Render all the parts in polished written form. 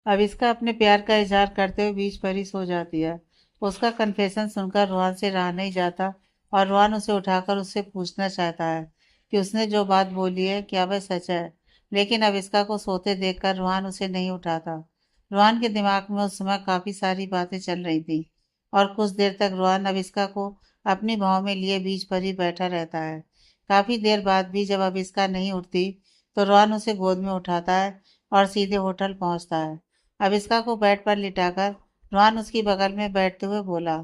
अब इसका अपने प्यार का इजहार करते हुए बीच पर ही सो जाती है। उसका कन्फेशन सुनकर रोहान से रहा नहीं जाता और रोहान उसे उठाकर उससे पूछना चाहता है कि उसने जो बात बोली है क्या वह सच है। लेकिन अब इसका को सोते देखकर रोहान उसे नहीं उठाता। रोहान के दिमाग में उस समय काफी सारी बातें चल रही थी और कुछ देर तक रोहान अविस्का को अपनी भाव में लिए बीच पर ही बैठा रहता है। काफी देर बाद भी जब अविस्का नहीं उठती तो रोहान उसे गोद में उठाता है और सीधे होटल पहुंचता है। अविस्का को बेड पर लिटाकर रोहन उसकी बगल में बैठते हुए बोला,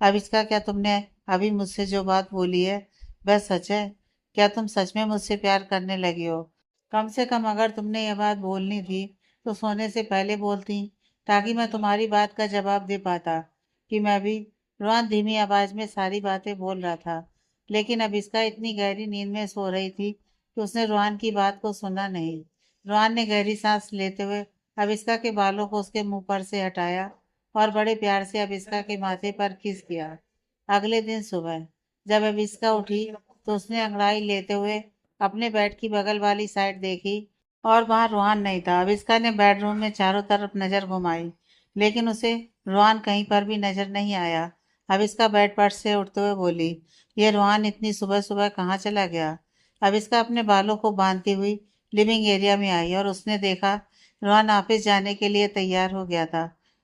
अविस्का क्या तुमने अभी मुझसे जो बात बोली है वह सच है? क्या तुम सच में मुझसे प्यार करने लगी हो? कम से कम अगर तुमने यह बात बोलनी थी तो सोने से पहले बोलती, ताकि मैं तुम्हारी बात का जवाब दे पाता कि मैं भी। रोहन धीमी आवाज में सारी बातें बोल रहा था, लेकिन अब इसका इतनी गहरी नींद में सो रही थी कि उसने रोहन की बात को सुना नहीं। रोहन ने गहरी सांस लेते हुए अविस्का के बालों को उसके मुंह पर से हटाया और बड़े प्यार से अविस्का के माथे पर किस किया। अगले दिन सुबह जब अविस्का उठी तो उसने अंगड़ाई लेते हुए अपने बेड की बगल वाली साइड देखी और वहां रोहान नहीं था। अविस्का ने बेडरूम में चारों तरफ नजर घुमाई, लेकिन उसे रोहान कहीं पर भी नजर नहीं आया। अविस्का बेड पर से उठते हुए बोली, ये रोहान इतनी सुबह सुबह कहाँ चला गया? अविस्का अपने बालों को बांधती हुई लिविंग एरिया में आई और उसने देखा रोहन ऑफिस जाने के लिए तैयार हो गया था।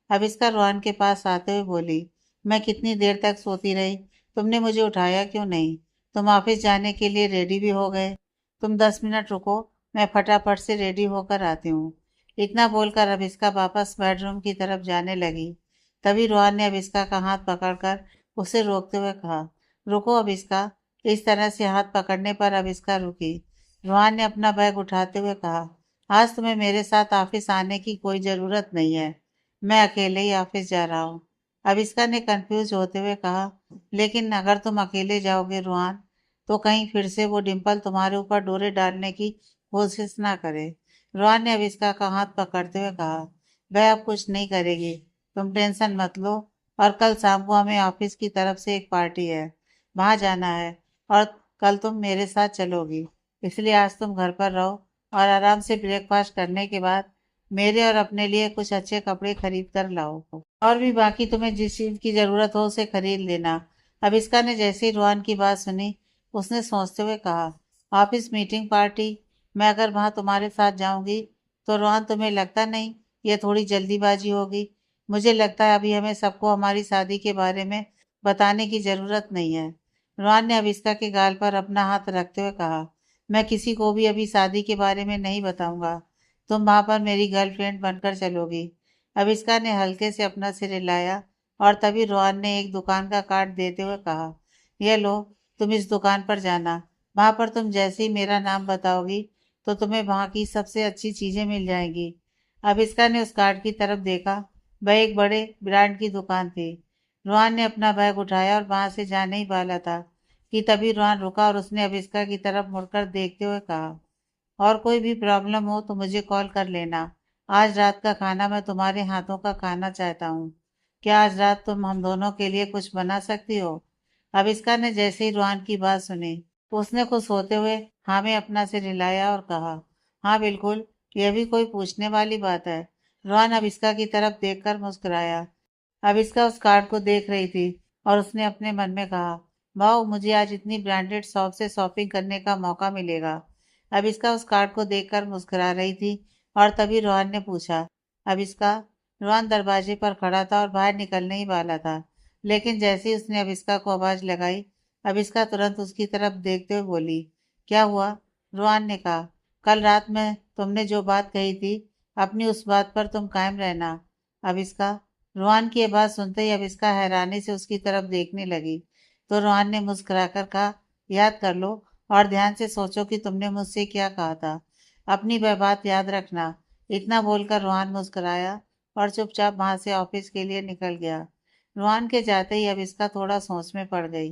अब इसका रोहन के पास आते हुए बोली, मैं कितनी देर तक सोती रही, तुमने मुझे उठाया क्यों नहीं? तुम ऑफिस जाने के लिए रेडी भी हो गए। तुम 10 मिनट रुको, मैं फटाफट से रेडी होकर आती हूँ। इतना बोलकर अब इसका वापस बेडरूम की तरफ जाने लगी। तभी रोहन ने अब इसका का हाथ पकड़कर उसे रोकते हुए कहा, रुको अब इसका। इस तरह से हाथ पकड़ने पर अब इसका रुकी। रोहन ने अपना बैग उठाते हुए कहा, आज तुम्हें मेरे साथ ऑफिस आने की कोई ज़रूरत नहीं है। मैं अकेले ही ऑफिस जा रहा हूँ। अविस्का ने कंफ्यूज होते हुए कहा, लेकिन अगर तुम अकेले जाओगे रोहन, तो कहीं फिर से वो डिम्पल तुम्हारे ऊपर डोरे डालने की कोशिश ना करे। रोहन ने अविस्का का हाथ पकड़ते हुए कहा, वह अब कुछ नहीं करेगी, तुम टेंशन मत लो। और कल शाम को हमें ऑफिस की तरफ से एक पार्टी है, वहां जाना है और कल तुम मेरे साथ चलोगी। इसलिए आज तुम घर पर रहो और आराम से ब्रेकफास्ट करने के बाद मेरे और अपने लिए कुछ अच्छे कपड़े खरीद कर लाओ और भी बाकी तुम्हें जिस चीज की जरूरत हो उसे खरीद लेना। अभिष्का ने जैसे ही रोहन की बात सुनी उसने सोचते हुए कहा, ऑफिस मीटिंग पार्टी, मैं अगर वहां तुम्हारे साथ जाऊंगी तो रोहन तुम्हें लगता नहीं ये थोड़ी जल्दीबाजी होगी? मुझे लगता है अभी हमें सबको हमारी शादी के बारे में बताने की जरूरत नहीं है। रोहन ने अभिष्का के गाल पर अपना हाथ रखते हुए कहा, मैं किसी को भी अभी शादी के बारे में नहीं बताऊंगा। तुम वहां पर मेरी गर्लफ्रेंड बनकर चलोगी। अविष्का ने हल्के से अपना सिर हिलाया और तभी रोहन ने एक दुकान का कार्ड देते हुए कहा, यह लो, तुम इस दुकान पर जाना। वहां पर तुम जैसे ही मेरा नाम बताओगी तो तुम्हें वहां की सबसे अच्छी चीजें मिल जाएंगी। अविष्का ने उस कार्ड की तरफ देखा। वह एक बड़े ब्रांड की दुकान थी। रोहन ने अपना बैग उठाया और वहां से जाने ही वाला था कि तभी रोहन रुका और उसने अविष्का की तरफ मुड़कर देखते हुए कहा, और कोई भी प्रॉब्लम हो तो मुझे कॉल कर लेना। आज रात का खाना मैं तुम्हारे हाथों का खाना चाहता हूँ। क्या आज रात तुम हम दोनों के लिए कुछ बना सकती हो? अविष्का ने जैसे ही रोहन की बात सुनी तो उसने खुश होते हुए हाँ में अपना सिर हिलाया और कहा, हाँ बिल्कुल, यह भी कोई पूछने वाली बात है। रोहन अविष्का की तरफ देखकर मुस्कुराया। अविष्का उस कार्ड को देख रही थी और उसने अपने मन में कहा, वाह, मुझे आज इतनी ब्रांडेड शॉप से शॉपिंग करने का मौका मिलेगा। अविष्का उस कार्ड को देखकर मुस्कुरा रही थी और तभी रोहन ने पूछा, अविष्का? रोहन दरवाजे पर खड़ा था और बाहर निकलने ही वाला था, लेकिन जैसे ही उसने अविष्का को आवाज लगाई, अविष्का तुरंत उसकी तरफ देखते हुए बोली, क्या हुआ? रोहन ने कहा, कल रात में तुमने जो बात कही थी अपनी उस बात पर तुम कायम रहना। अविष्का? रोहन की ये बात सुनते ही अविष्का हैरानी से उसकी तरफ देखने लगी। तो रोहन ने मुस्कुराकर कहा, याद कर लो और ध्यान से सोचो कि तुमने मुझसे क्या कहा था। अपनी वह बात याद रखना। इतना बोलकर रोहन मुस्कुराया और चुपचाप वहां से ऑफिस के लिए निकल गया। रोहन के जाते ही अविष्का थोड़ा सोच में पड़ गई।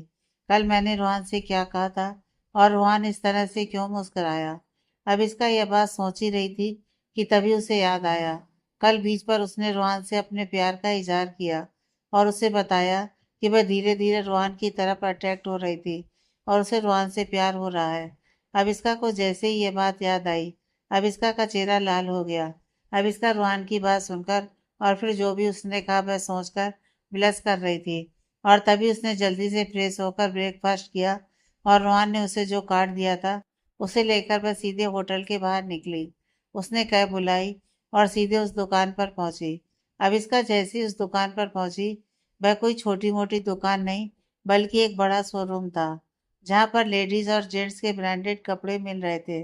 कल मैंने रोहन से क्या कहा था और रोहन इस तरह से क्यों मुस्कुराया? अविष्का यह बात सोच ही रही थी कि तभी उसे याद आया, कल बीच पर उसने रोहन से अपने प्यार का इजहार किया और उसे बताया कि वह धीरे धीरे रोहन की तरफ अट्रैक्ट हो रही थी और उसे रोहन से प्यार हो रहा है। अविष्का को जैसे ही ये बात याद आई, अविष्का का चेहरा लाल हो गया। अब इसका रूहान की बात सुनकर और फिर जो भी उसने कहा वह सोचकर विलस कर रही थी। और तभी उसने जल्दी से फ्रेश होकर ब्रेकफास्ट किया और रूहान ने उसे जो कार्ड दिया था उसे लेकर वह सीधे होटल के बाहर निकली। उसने कैब बुलाई और सीधे उस दुकान पर पहुंची। अब इसका जैसी उस दुकान पर पहुंची, वह कोई छोटी मोटी दुकान नहीं बल्कि एक बड़ा शोरूम था, जहां पर लेडीज और जेंट्स के ब्रांडेड कपड़े मिल रहे थे।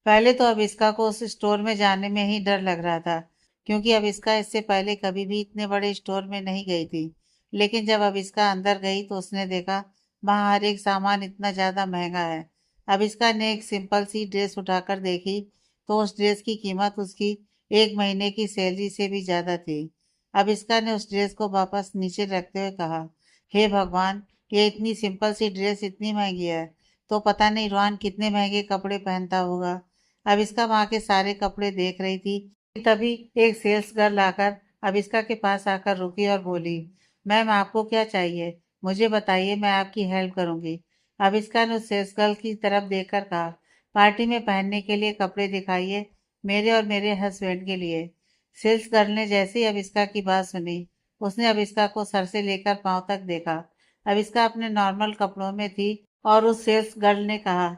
पहले तो अविस्का को उस स्टोर में जाने में ही डर लग रहा था, क्योंकि अविस्का इससे पहले कभी भी इतने बड़े स्टोर में नहीं गई थी। लेकिन जब अविस्का अंदर गई तो उसने देखा वहाँ हर एक सामान इतना ज़्यादा महंगा है। अविस्का ने एक सिंपल सी ड्रेस उठाकर देखी तो उस ड्रेस की कीमत उसकी एक महीने की सैलरी से भी ज़्यादा थी। अविस्का ने उस ड्रेस को वापस नीचे रखते हुए कहा, हे भगवान, ये इतनी सिंपल सी ड्रेस इतनी महंगी है, तो पता नहीं रोहन कितने महंगे कपड़े पहनता होगा। अविस्का वहाँ के सारे कपड़े देख रही थी। तभी एक सेल्स गर्ल आकर अविस्का के पास आकर रुकी और बोली, मैम आपको क्या चाहिए, मुझे बताइए, मैं आपकी हेल्प करूंगी। अविस्का ने उस सेल्स गर्ल की तरफ देखकर कहा, पार्टी में पहनने के लिए कपड़े दिखाइए, मेरे और मेरे हस्बैंड के लिए। सेल्स गर्ल ने जैसे ही अविस्का की बात सुनी, उसने अविस्का को सर से लेकर पांव तक देखा। अविस्का अपने नॉर्मल कपड़ों में थी और उस सेल्स गर्ल ने कहा,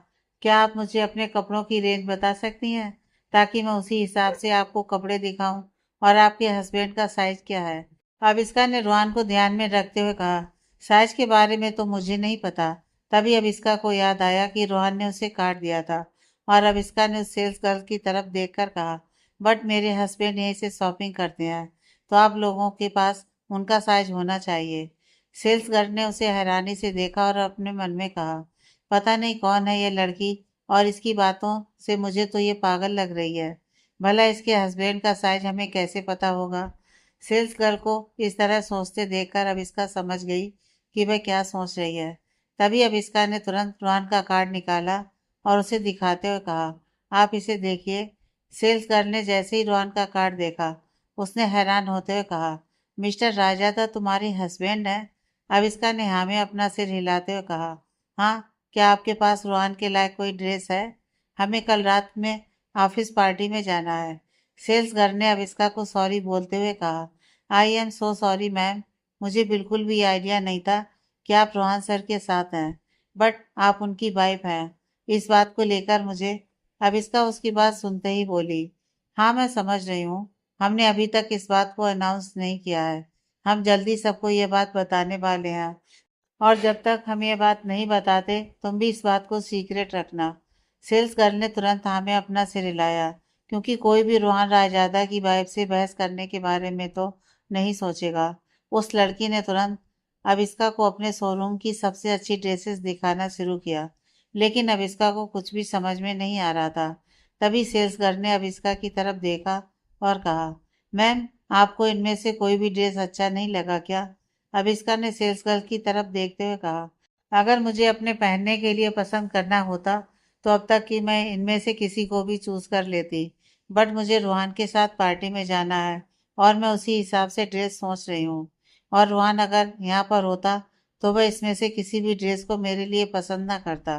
क्या आप मुझे अपने कपड़ों की रेंज बता सकती हैं, ताकि मैं उसी हिसाब से आपको कपड़े दिखाऊं, और आपके हस्बैंड का साइज क्या है। अविस्का ने रोहन को ध्यान में रखते हुए कहा, साइज के बारे में तो मुझे नहीं पता। तभी अविस्का को याद आया कि रोहन ने उसे काट दिया था, और अविस्का ने उस सेल्स गर्ल की तरफ देखकर कहा, बट मेरे हस्बैंड यहीं से शॉपिंग करते हैं, तो आप लोगों के पास उनका साइज होना चाहिए। सेल्स गर्ल ने उसे हैरानी से देखा और अपने मन में कहा, पता नहीं कौन है ये लड़की, और इसकी बातों से मुझे तो ये पागल लग रही है। भला इसके हस्बैंड का साइज हमें कैसे पता होगा। सेल्स गर्ल को इस तरह सोचते देखकर अविस्का समझ गई कि वह क्या सोच रही है। तभी अविस्का ने तुरंत रोहन का कार्ड निकाला और उसे दिखाते हुए कहा, आप इसे देखिए। सेल्स गर्ल ने जैसे ही रोहन का कार्ड देखा, उसने हैरान होते हुए कहा, मिस्टर राजा तुम्हारे हस्बैंड हैं। अविस्का ने हाँ में अपना सिर हिलाते हुए कहा, हाँ, क्या आपके पास रोहन के लायक कोई ड्रेस है? हमें कल रात में ऑफिस पार्टी में जाना है। सेल्स गर्ल ने अविस्का को सॉरी बोलते हुए कहा, I am so sorry ma'am, मुझे बिल्कुल भी आइडिया नहीं था कि आप रोहन सर के साथ हैं, बट आप उनकी वाइफ हैं। इस बात को लेकर मुझे। अविस्का उसकी बात सुनते ही बोली, हाँ मैं समझ रही हूँ, हमने अभी तक इस बात को अनाउंस नहीं किया है। हम जल्दी सबको ये बात बताने वाले हैं, और जब तक हम ये बात नहीं बताते तुम भी इस बात को सीक्रेट रखना। सेल्स गर्ल ने तुरंत हाँ में अपना सिर हिलाया, क्योंकि कोई भी रोहन रायजादा की वाइफ से बहस करने के बारे में तो नहीं सोचेगा। उस लड़की ने तुरंत अविस्का को अपने शोरूम की सबसे अच्छी ड्रेसेस दिखाना शुरू किया, लेकिन अविस्का को कुछ भी समझ में नहीं आ रहा था। तभी सेल्स गर्ल ने अविस्का की तरफ देखा और कहा, मैम, आपको इनमें से कोई भी ड्रेस अच्छा नहीं लगा क्या? अविस्का ने सेल्स गर्ल की तरफ देखते हुए कहा, अगर मुझे अपने पहनने के लिए पसंद करना होता तो अब तक कि मैं इनमें से किसी को भी चूज कर लेती, बट मुझे रोहन के साथ पार्टी में जाना है और मैं उसी हिसाब से ड्रेस सोच रही हूँ। और रोहन अगर यहाँ पर होता तो वह इसमें से किसी भी ड्रेस को मेरे लिए पसंद ना करता।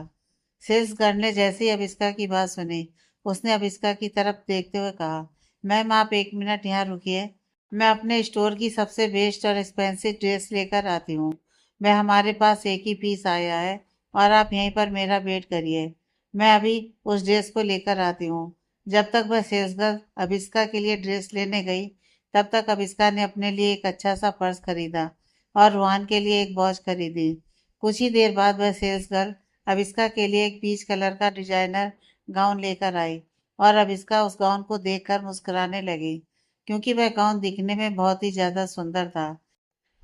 सेल्स गर्ल ने जैसे ही अविस्का की बात सुनी, उसने अविस्का की तरफ देखते हुए कहा, मैम आप एक मिनट यहाँ रुकिए, मैं अपने स्टोर की सबसे बेस्ट और एक्सपेंसिव ड्रेस लेकर आती हूँ। मैं हमारे पास एक ही पीस आया है और आप यहीं पर मेरा वेट करिए, मैं अभी उस ड्रेस को लेकर आती हूँ। जब तक वह सेल्स गर्ल अविस्का के लिए ड्रेस लेने गई, तब तक अविस्का ने अपने लिए एक अच्छा सा पर्स खरीदा और रोहन के लिए एक वॉच खरीदी। कुछ ही देर बाद वह सेल्स गर्ल अविस्का के लिए एक पीच कलर का डिजाइनर गाउन लेकर आई, और अविस्का उस गाउन को देखकर मुस्कुराने लगी, क्योंकि वह गाउन दिखने में बहुत ही ज्यादा सुंदर था।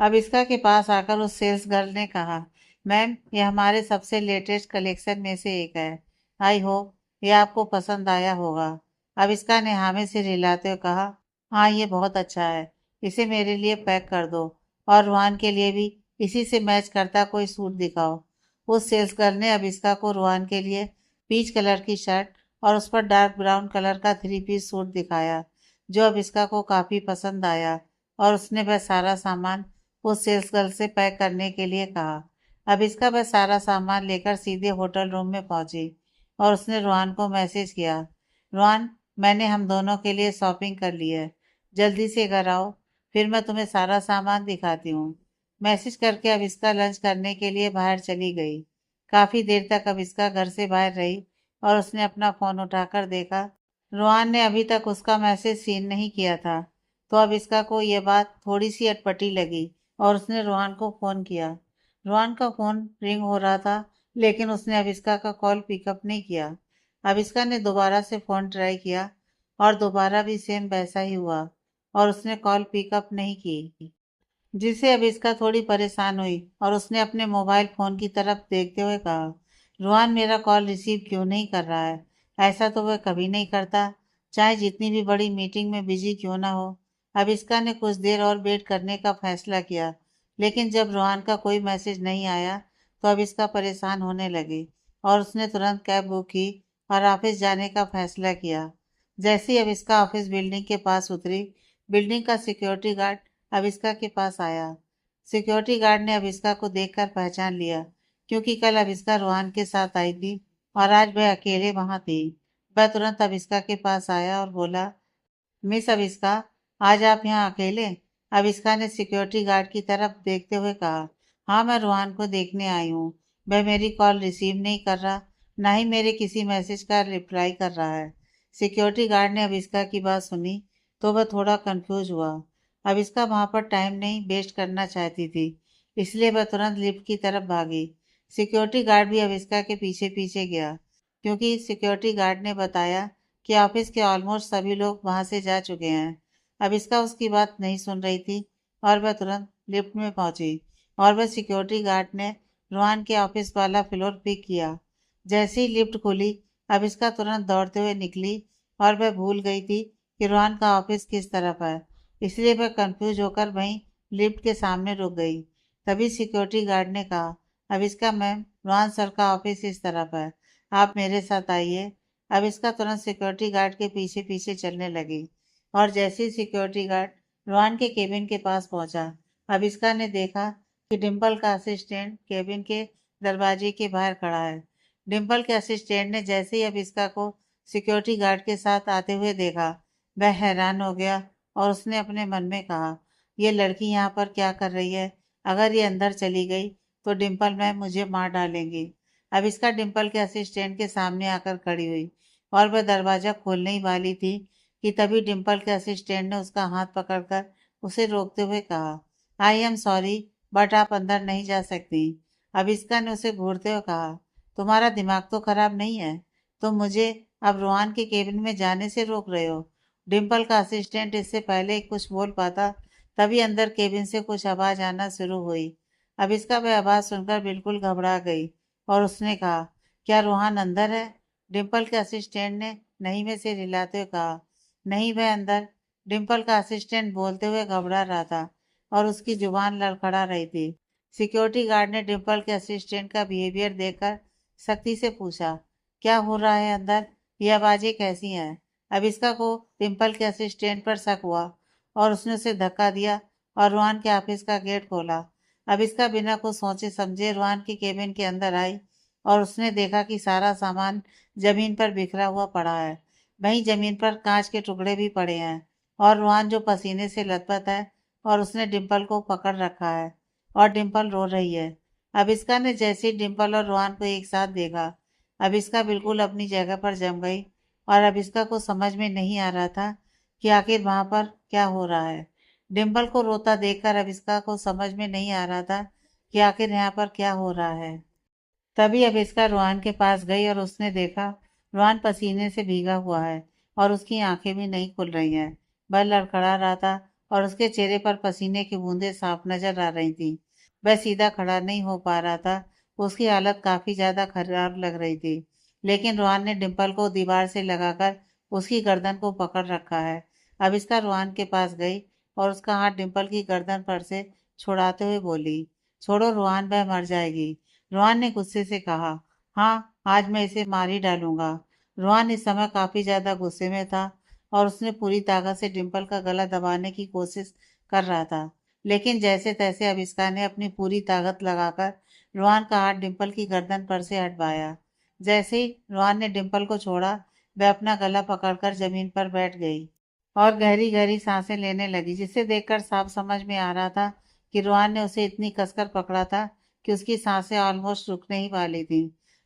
अविस्का के पास आकर उस सेल्स गर्ल ने कहा, मैम, ये हमारे सबसे लेटेस्ट कलेक्शन में से एक है, आई होप ये आपको पसंद आया होगा। अविस्का ने हाँ में सिर हिलाते हुए कहा, हाँ ये बहुत अच्छा है, इसे मेरे लिए पैक कर दो, और रोहन के लिए भी इसी से मैच करता कोई सूट दिखाओ। उस सेल्स गर्ल ने अविस्का को रोहन के लिए पीच कलर की शर्ट और उस पर डार्क ब्राउन कलर का थ्री पीस सूट दिखाया, जो अविस्का को काफी पसंद आया, और उसने वह सारा सामान उस सेल्स गर्ल से पैक करने के लिए कहा। अविस्का वह सारा सामान लेकर सीधे होटल रूम में पहुंची और उसने रोहन को मैसेज किया, रोहन, मैंने हम दोनों के लिए शॉपिंग कर ली है। जल्दी से घर आओ, फिर मैं तुम्हें सारा सामान दिखाती हूँ। मैसेज करके अविस्का लंच करने के लिए बाहर चली गई। काफी देर तक अविस्का घर से बाहर रही और उसने अपना फोन उठाकर देखा। रोहान ने अभी तक उसका मैसेज सीन नहीं किया था, तो अविस्का को यह बात थोड़ी सी अटपटी लगी और उसने रोहान को फोन किया। रोहान का फोन रिंग हो रहा था, लेकिन उसने अविस्का का कॉल पिकअप नहीं किया। अविस्का ने दोबारा से फोन ट्राई किया और दोबारा भी सेम वैसा ही हुआ और उसने कॉल पिकअप नहीं की, जिससे अविस्का थोड़ी परेशान हुई और उसने अपने मोबाइल फोन की तरफ देखते हुए कहा, रोहान मेरा कॉल रिसीव क्यों नहीं कर रहा है? ऐसा तो वह कभी नहीं करता, चाहे जितनी भी बड़ी मीटिंग में बिजी क्यों ना हो। अविस्का ने कुछ देर और वेट करने का फैसला किया, लेकिन जब रोहान का कोई मैसेज नहीं आया तो अविस्का परेशान होने लगी और उसने तुरंत कैब बुक की और ऑफिस जाने का फैसला किया। जैसे ही अविस्का ऑफिस बिल्डिंग के पास उतरी, बिल्डिंग का सिक्योरिटी गार्ड अविस्का के पास आया। सिक्योरिटी गार्ड ने अविस्का को देखकर पहचान लिया, क्योंकि कल अविस्का रोहान के साथ आई थी और आज वह अकेले वहां थी। वह तुरंत अविस्का के पास आया और बोला, मिस अविस्का, आज आप यहाँ अकेले? अविस्का ने सिक्योरिटी गार्ड की तरफ देखते हुए कहा, हाँ, मैं रोहान को देखने आई हूँ। वह मेरी कॉल रिसीव नहीं कर रहा, ना ही मेरे किसी मैसेज का रिप्लाई कर रहा है। सिक्योरिटी गार्ड ने अविस्का की बात सुनी तो वह थोड़ा कंफ्यूज हुआ। अविस्का वहां पर टाइम नहीं वेस्ट करना चाहती थी, इसलिए वह तुरंत लिफ्ट की तरफ भागी। सिक्योरिटी गार्ड भी अविस्का के पीछे पीछे गया, क्योंकि सिक्योरिटी गार्ड ने बताया कि ऑफिस के ऑलमोस्ट सभी लोग वहां से जा चुके हैं। अब इसका उसकी बात नहीं सुन रही थी और वह तुरंत लिफ्ट में पहुंची और वह सिक्योरिटी गार्ड ने रोहान के ऑफिस वाला फ्लोर पिक किया। जैसे ही लिफ्ट खुली, अब इसका तुरंत दौड़ते हुए निकली और वह भूल गई थी कि रोहान का ऑफिस किस तरफ है, इसलिए वह कंफ्यूज होकर वहीं लिफ्ट के सामने रुक गई। तभी सिक्योरिटी गार्ड ने कहा, अब इसका मैम, रोहान सर का ऑफिस इस तरफ है, आप मेरे साथ आइए। अब इसका तुरंत सिक्योरिटी गार्ड के पीछे पीछे चलने लगी और जैसे ही सिक्योरिटी गार्ड रोहान के केबिन के पास पहुंचा, अब इसका ने देखा कि डिम्पल का असिस्टेंट केबिन के दरवाजे के बाहर खड़ा है। डिम्पल के असिस्टेंट ने जैसे ही अब इसका को सिक्योरिटी गार्ड के साथ आते हुए देखा, वह हैरान हो गया और उसने अपने मन में कहा, ये लड़की यहाँ पर क्या कर रही है? अगर ये अंदर चली गई तो डिम्पल मैम मुझे मार डालेंगी। अब इसका डिम्पल के असिस्टेंट के सामने आकर खड़ी हुई और वह दरवाजा खोलने ही वाली थी कि तभी डिम्पल के असिस्टेंट ने उसका हाथ पकड़कर उसे रोकते हुए कहा, आई एम सॉरी, बट आप अंदर नहीं जा सकती। अब इसका ने उसे घूरते हुए कहा, तुम्हारा दिमाग तो खराब नहीं है? तुम मुझे अब रोहान के केबिन में जाने से रोक रहे हो? डिम्पल का असिस्टेंट इससे पहले कुछ बोल पाता, तभी अंदर केबिन से कुछ आवाज आना शुरू हुई। अब इसका वह आवाज सुनकर बिल्कुल घबरा गई और उसने कहा, क्या रोहान अंदर है? डिम्पल के असिस्टेंट ने नहीं में सिर हिलाते हुए कहा, नहीं, वह अंदर। डिम्पल का असिस्टेंट बोलते हुए घबरा रहा था और उसकी जुबान लड़खड़ा रही थी। सिक्योरिटी गार्ड ने डिम्पल के असिस्टेंट का बिहेवियर देखकर सख्ती से पूछा, क्या हो रहा है अंदर? ये आवाजें कैसी हैं? अब इसका को डिम्पल के असिस्टेंट पर शक हुआ और उसने उसे धक्का दिया और रोहान के ऑफिस का गेट खोला। अब इसका बिना कुछ सोचे समझे रोहान के केबिन के अंदर आई और उसने देखा कि सारा सामान जमीन पर बिखरा हुआ पड़ा है। वहीं जमीन पर कांच के टुकड़े भी पड़े हैं और रोहान जो पसीने से लथपथ है और उसने डिम्पल को पकड़ रखा है और डिम्पल रो रही है। अविस्का ने जैसे ही डिम्पल और रोहान को एक साथ देखा, अविस्का बिल्कुल अपनी जगह पर जम गई और अविस्का को समझ में नहीं आ रहा था कि आखिर वहां पर क्या हो रहा है। डिम्पल को रोता देखकर अविस्का को समझ में नहीं आ रहा था कि आखिर यहाँ पर क्या हो रहा है। तभी अविस्का रोहान के पास गई और उसने देखा रोहान पसीने से भीगा हुआ है और उसकी आंखें भी नहीं खुल रही हैं। वह लड़खड़ा रहा था और उसके चेहरे पर पसीने की बूंदें साफ नजर आ रही थी। वह सीधा खड़ा नहीं हो पा रहा था। उसकी हालत काफी ज्यादा खराब लग रही थी। लेकिन रोहान ने डिम्पल को दीवार से लगाकर उसकी गर्दन को पकड़ रखा है। अविस्का रोहान के पास गई और उसका हाथ डिम्पल की गर्दन पर से छुड़ाते हुए बोली, छोड़ो रोहान, वह मर जाएगी। रोहान ने गुस्से से कहा, हाँ, आज मैं इसे मार ही डालूंगा। रोहान इस समय काफी ज्यादा गुस्से में था और उसने पूरी ताकत से डिम्पल का गला दबाने की कोशिश कर रहा था। लेकिन जैसे तैसे अविस्का ने अपनी पूरी ताकत लगाकर रोहान का हाथ डिम्पल की गर्दन पर से हटवाया। जैसे ही रोहान ने डिम्पल को छोड़ा, वह अपना गला पकड़कर जमीन पर बैठ गई और गहरी गहरी सांसें लेने लगी, जिसे देखकर साफ समझ में आ रहा था कि रुआन ने उसे इतनी कसकर पकड़ा था कि उसकी सांसें ऑलमोस्ट रुकने ही वाली थी।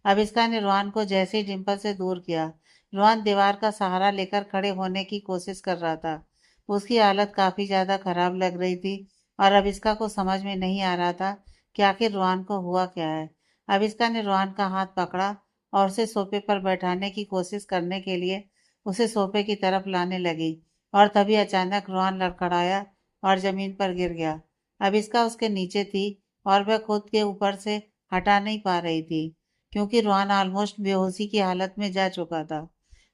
अविस्का ने रुआन को जैसे ही डिम्पल से दूर किया, रुआन दीवार का सहारा लेकर खड़े होने की कोशिश कर रहा था। उसकी हालत काफी ज्यादा खराब लग रही थी और अविस्का को समझ में नहीं आ रहा था कि आखिर रुआन को हुआ क्या है। अविस्का ने रुआन का हाथ पकड़ा और उसे सोफे पर बैठाने की कोशिश करने के लिए उसे सोफे की तरफ लाने लगी और तभी अचानक रुआन लड़खड़ाया और जमीन पर गिर गया। अविस्का उसके नीचे थी और वह खुद के ऊपर से हटा नहीं पा रही थी क्योंकि रुआन ऑलमोस्ट बेहोशी की हालत में जा चुका था।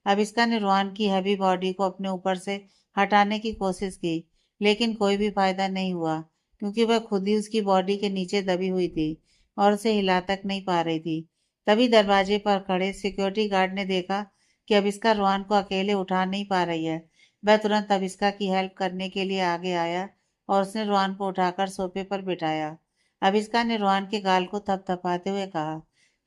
अविस्का ने रुआन की हैवी बॉडी को अपने ऊपर से हटाने की कोशिश की, लेकिन कोई भी फायदा नहीं हुआ क्योंकि वह खुद ही उसकी बॉडी के नीचे दबी हुई थी और उसे हिला तक नहीं पा रही थी। तभी दरवाजे पर खड़े सिक्योरिटी गार्ड ने देखा कि अविस्का रुआन को अकेले उठा नहीं पा रही है। वह तुरंत अविस्का की हेल्प करने के लिए आगे आया और उसने रुआन को उठाकर सोफे पर बिठाया। अविस्का ने रुआन के गाल को थपथपाते हुए कहा,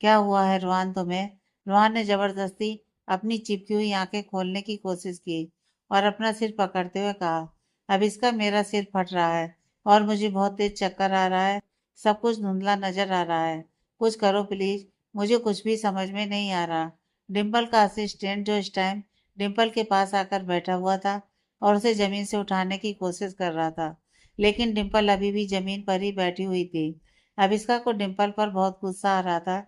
क्या हुआ है रुआन तुम्हें? रुआन ने जबरदस्ती अपनी चिपकी हुई आंखें खोलने की कोशिश की और अपना सिर पकड़ते हुए कहा, अविस्का मेरा सिर फट रहा है और मुझे बहुत तेज चक्कर आ रहा है। सब कुछ धुंधला नजर आ रहा है। कुछ करो प्लीज, मुझे कुछ भी समझ में नहीं आ रहा। डिम्पल का असिस्टेंट जो इस टाइम डिम्पल के पास आकर बैठा हुआ था और उसे जमीन से उठाने की कोशिश कर रहा था, लेकिन डिम्पल अभी भी जमीन पर ही बैठी हुई थी। अविस्का को डिम्पल पर बहुत गुस्सा आ रहा था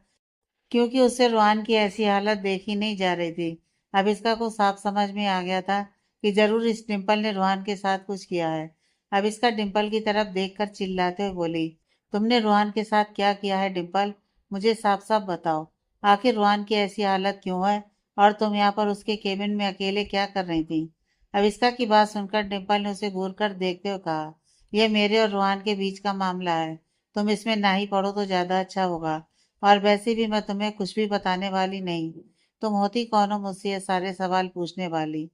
क्योंकि उससे रुआन की ऐसी हालत देखी नहीं जा रही थी। अविस्का को साफ समझ में आ गया था कि जरूर इस डिम्पल ने रुआन के साथ कुछ किया है। अविस्का डिम्पल की तरफ देखकर चिल्लाते हुए बोली, तुमने रुआन के साथ क्या किया है डिम्पल? मुझे साफ साफ बताओ। आखिर रुआन की ऐसी हालत क्यों है और तुम यहाँ पर उसके केबिन में अकेले क्या कर रही थी? अविस्का की बात सुनकर डिम्पल ने उसे घूर कर देखते हुए कहा, यह मेरे और रुआन के बीच का मामला है। तुम इसमें ना ही पढ़ो तो ज्यादा अच्छा होगा। और वैसे भी मैं तुम्हें कुछ भी बताने वाली नहीं। तुम होती कौन हो मुझसे ये सारे सवाल पूछने वाली?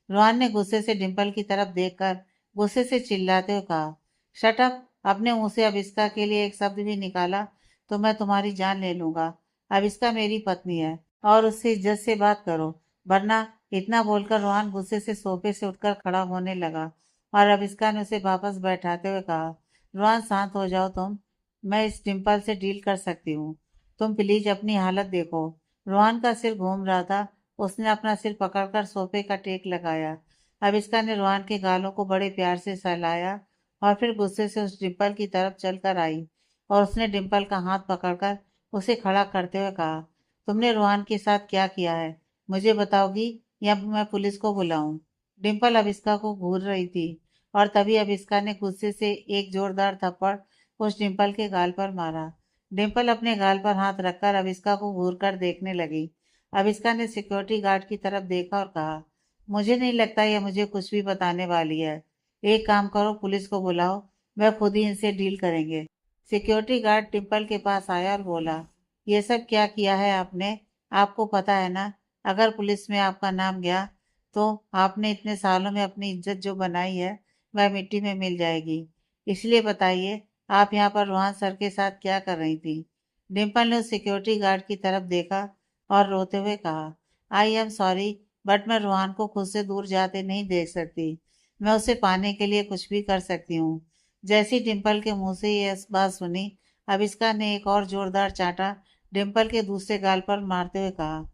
रुहान ने गुस्से से डिम्पल की तरफ देखकर गुस्से से चिल्लाते हुए कहा, शट अप! अपने मुंह से अविस्का के लिए एक शब्द भी निकाला तो मैं तुम्हारी जान ले लूंगा। अविस्का मेरी पत्नी है और उससे इज्जत से बात करो, वरना। इतना बोलकर रुहान गुस्से से सोफे से उठकर खड़ा होने लगा और अविस्का ने उसे वापस बैठाते हुए कहा, रुहान शांत हो जाओ तुम। मैं इस डिम्पल से डील कर सकती हूँ। तुम प्लीज अपनी हालत देखो। रोहन का सिर घूम रहा था। उसने अपना सिर पकड़कर सोफे का टेक लगाया। अविस्का ने रोहन के गालों को बड़े प्यार से सहलाया और फिर गुस्से से उस डिम्पल की तरफ चलकर आई और उसने डिम्पल का हाथ पकड़कर उसे खड़ा करते हुए कहा, तुमने रोहन के साथ क्या किया है? मुझे बताओगी या मैं पुलिस को बुलाऊं? डिम्पल अविस्का को घूर रही थी और तभी अविस्का ने गुस्से से एक जोरदार थप्पड़ उस डिम्पल के गाल पर मारा। डिम्पल अपने गाल पर हाथ रखकर अविस्का को घूर कर देखने लगी। अविस्का ने सिक्योरिटी गार्ड की तरफ देखा और कहा, मुझे नहीं लगता यह मुझे कुछ भी बताने वाली है। एक काम करो, पुलिस को बुलाओ, वह खुद ही इनसे डील करेंगे। सिक्योरिटी गार्ड डिम्पल के पास आया और बोला, ये सब क्या किया है आपने? आपको पता है ना, अगर पुलिस में आपका नाम गया तो आपने इतने सालों में अपनी इज्जत जो बनाई है वह मिट्टी में मिल जाएगी। इसलिए बताइए, आप यहाँ पर रोहन सर के साथ क्या कर रही थी? डिम्पल ने उस सिक्योरिटी गार्ड की तरफ देखा और रोते हुए कहा, आई एम सॉरी, बट मैं रोहन को खुद से दूर जाते नहीं देख सकती। मैं उसे पाने के लिए कुछ भी कर सकती हूँ। जैसी डिम्पल के मुंह से ये बात सुनी, अविस्का ने एक और जोरदार चांटा डिम्पल के दूसरे गाल पर मारते हुए कहा,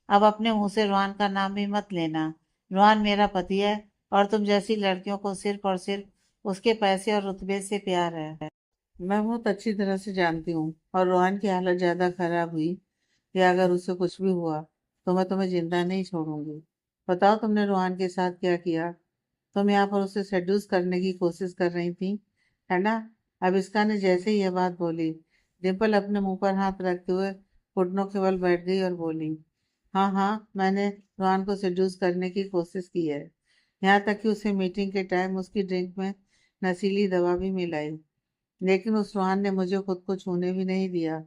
अब अपने मुंह से रोहन का नाम भी मत लेना। रोहन मेरा पति है और तुम जैसी लड़कियों को सिर्फ और सिर्फ उसके पैसे और रुतबे से प्यार है। मैं बहुत अच्छी तरह से जानती हूँ और रोहन की हालत ज्यादा खराब हुई या अगर उसे कुछ भी हुआ तो मैं तुम्हें जिंदा नहीं छोड़ूंगी। बताओ, तुमने रोहन के साथ क्या किया? तुम यहाँ पर उसे सेड्यूस करने की कोशिश कर रही थी, है ना? अविस्का ने जैसे ही यह बात बोली, डिम्पल अपने मुंह पर हाथ रखते हुए घुटनों के बल बैठ गई और बोली, हाँ हाँ, मैंने रोहन को सेड्यूस करने की कोशिश की है। यहाँ तक कि उसे मीटिंग के टाइम उसकी ड्रिंक में नशीली दवा भी मिलाई, लेकिन उस रोहन ने मुझे खुद को छूने भी नहीं दिया।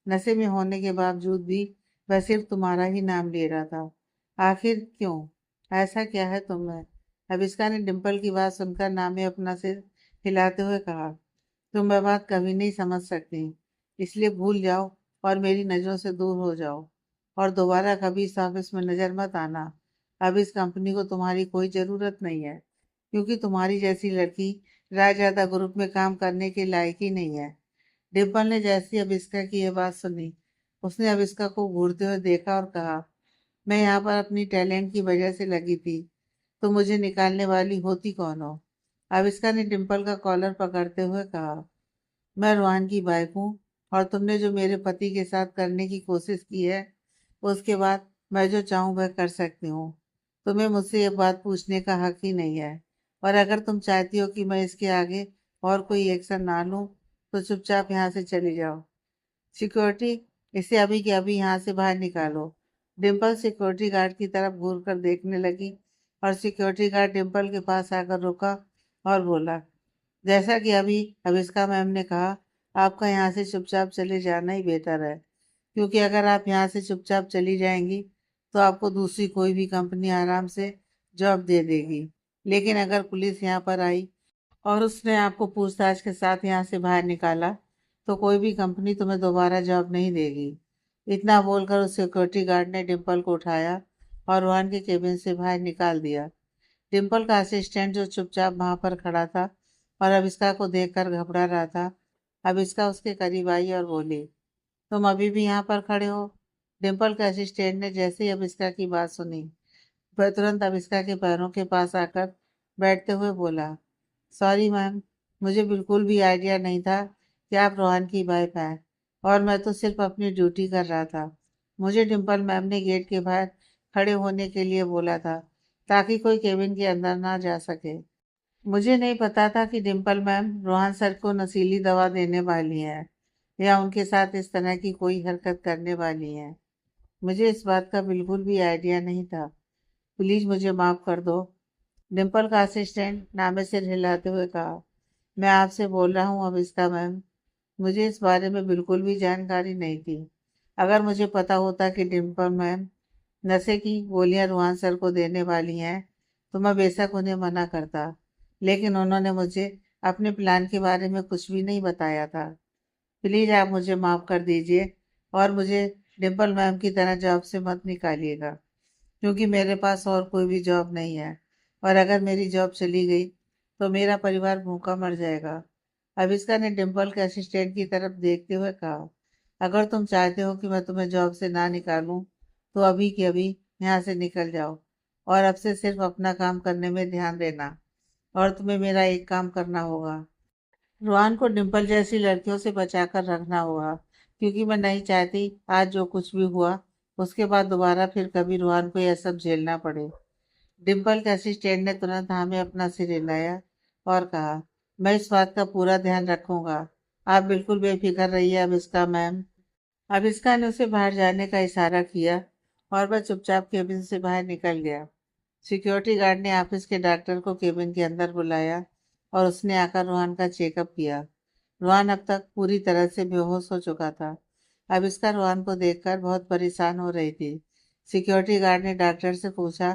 नशे में होने के बावजूद भी वह सिर्फ तुम्हारा ही नाम ले रहा था। आखिर क्यों? ऐसा क्या है तुम में? अविस्का ने डिम्पल की बात सुनकर नामे अपना सिर हिलाते हुए कहा, तुम वह बात कभी नहीं समझ सकती, इसलिए भूल जाओ और मेरी नज़रों से दूर हो जाओ और दोबारा कभी इस ऑफिस में नजर मत आना। अब इस कंपनी को तुम्हारी कोई ज़रूरत नहीं है, क्योंकि तुम्हारी जैसी लड़की राजदादा ग्रुप में काम करने के लायक ही नहीं है। डिम्पल ने जैसी अभिष्का की ये बात सुनी, उसने अभिष्का को घूरते हुए देखा और कहा, मैं यहाँ पर अपनी टैलेंट की वजह से लगी थी, तो मुझे निकालने वाली होती कौन हो? अभिष्का ने डिम्पल का कॉलर पकड़ते हुए कहा, मैं रोहन की वाइफ हूँ, और तुमने जो मेरे पति के साथ करने की कोशिश की है, उसके बाद मैं जो चाहूँ वह कर सकती हूँ। तुम्हें मुझसे ये बात पूछने का हक ही नहीं है, और अगर तुम चाहती हो कि मैं इसके आगे और कोई एक्शन ना लूँ, तो चुपचाप यहाँ से चली जाओ। सिक्योरिटी, इसे अभी के अभी यहाँ से बाहर निकालो। डिम्पल सिक्योरिटी गार्ड की तरफ घूर कर देखने लगी, और सिक्योरिटी गार्ड डिम्पल के पास आकर रुका और बोला, जैसा कि अभी अभिष्का मैम ने कहा, आपका यहाँ से चुपचाप चले जाना ही बेहतर है, क्योंकि अगर आप यहाँ से चुपचाप चली जाएंगी तो आपको दूसरी कोई भी कंपनी आराम से जॉब दे देगी। लेकिन अगर पुलिस यहाँ पर आई और उसने आपको पूछताछ के साथ यहाँ से बाहर निकाला, तो कोई भी कंपनी तुम्हें दोबारा जॉब नहीं देगी। इतना बोलकर उस सिक्योरिटी गार्ड ने डिम्पल को उठाया और रोहन के केबिन से बाहर निकाल दिया। डिम्पल का असिस्टेंट, जो चुपचाप वहां पर खड़ा था और अभिष्का को देखकर घबरा रहा था, अभिष्का उसके करीब आई और बोली, तुम अभी भी यहाँ पर खड़े हो? डिम्पल के असिस्टेंट ने जैसे ही अभिष्का की बात सुनी, वह तुरंत अभिष्का के पैरों के पास आकर बैठते हुए बोला, सॉरी मैम, मुझे बिल्कुल भी आइडिया नहीं था कि आप रोहन की वाइफ हैं, और मैं तो सिर्फ अपनी ड्यूटी कर रहा था। मुझे डिम्पल मैम ने गेट के बाहर खड़े होने के लिए बोला था, ताकि कोई केबिन के अंदर ना जा सके। मुझे नहीं पता था कि डिम्पल मैम रोहन सर को नशीली दवा देने वाली हैं, या उनके साथ इस तरह की कोई हरकत करने वाली हैं। मुझे इस बात का बिल्कुल भी आइडिया नहीं था। प्लीज़ मुझे माफ़ कर दो। डिम्पल का असिस्टेंट नामे सिर हिलाते हुए कहा, मैं आपसे बोल रहा हूँ अभिष्का मैम, मुझे इस बारे में बिल्कुल भी जानकारी नहीं थी। अगर मुझे पता होता कि डिम्पल मैम नशे की गोलियां रूहान सर को देने वाली हैं, तो मैं बेशक उन्हें मना करता, लेकिन उन्होंने मुझे अपने प्लान के बारे में कुछ भी नहीं बताया था। प्लीज़ आप मुझे माफ़ कर दीजिए, और मुझे डिम्पल मैम की तरह जॉब से मत निकालिएगा, क्योंकि मेरे पास और कोई भी जॉब नहीं है, और अगर मेरी जॉब चली गई तो मेरा परिवार भूखा मर जाएगा। अभिष्का ने डिम्पल के असिस्टेंट की तरफ देखते हुए कहा, अगर तुम चाहते हो कि मैं तुम्हें जॉब से ना निकालूं, तो अभी के अभी यहाँ से निकल जाओ, और अब से सिर्फ अपना काम करने में ध्यान देना, और तुम्हें मेरा एक काम करना होगा। रोहन को डिम्पल जैसी लड़कियों से बचाकर रखना होगा, क्योंकि मैं नहीं चाहती आज जो कुछ भी हुआ उसके बाद दोबारा फिर कभी रोहन को यह सब झेलना पड़े। डिम्पल के असिस्टेंट ने तुरंत हाँ में अपना सिर हिलाया और कहा, मैं इस बात का पूरा ध्यान रखूंगा। आप बिल्कुल बेफिक्र रहिए अभिष्का मैम। अभिष्का ने उसे बाहर जाने का इशारा किया, और वह चुपचाप केबिन से बाहर निकल गया। सिक्योरिटी गार्ड ने ऑफिस के डॉक्टर को केबिन के अंदर बुलाया, और उसने आकर रोहन का चेकअप किया। रोहन अब तक पूरी तरह से बेहोश हो चुका था। अब इसका रोहन को देखकर बहुत परेशान हो रही थी। सिक्योरिटी गार्ड ने डॉक्टर से पूछा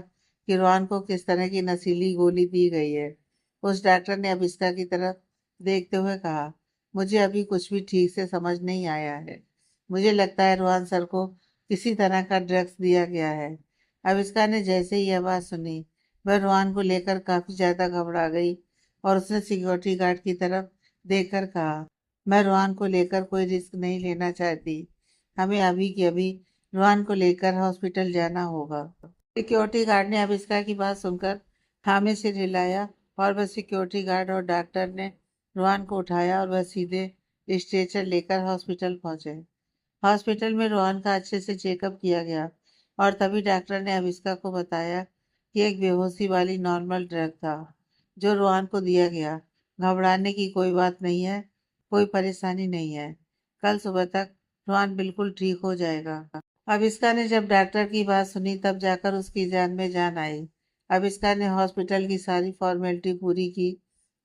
कि रोहन को किस तरह की नशीली गोली दी गई है। उस डॉक्टर ने अभिष्का की तरफ देखते हुए कहा, मुझे अभी कुछ भी ठीक से समझ नहीं आया है। मुझे लगता है रोहन सर को किसी तरह का ड्रग्स दिया गया है। अविष्का ने जैसे ही यह बात सुनी, वह रोहन को लेकर काफी ज्यादा घबरा गई, और उसने सिक्योरिटी गार्ड की तरफ देखकर कहा, मैं रोहन को लेकर कोई रिस्क नहीं लेना चाहती। हमें अभी के अभी रोहन को लेकर हॉस्पिटल जाना होगा। सिक्योरिटी गार्ड ने अविष्का की बात सुनकर हाँ में सिर हिलाया, और वह सिक्योरिटी गार्ड और डॉक्टर ने रोहन को उठाया, और वह सीधे स्ट्रेचर लेकर हॉस्पिटल पहुंचे। हॉस्पिटल में रोहन का अच्छे से चेकअप किया गया, और तभी डॉक्टर ने अविष्का को बताया कि एक बेहोशी वाली नॉर्मल ड्रग था जो रोहन को दिया गया। घबराने की कोई बात नहीं है, कोई परेशानी नहीं है, कल सुबह तक रोहन बिल्कुल ठीक हो जाएगा। अविष्का ने जब डॉक्टर की बात सुनी, तब जाकर उसकी जान में जान आई। अविष्का ने हॉस्पिटल की सारी फॉर्मेलिटी पूरी की,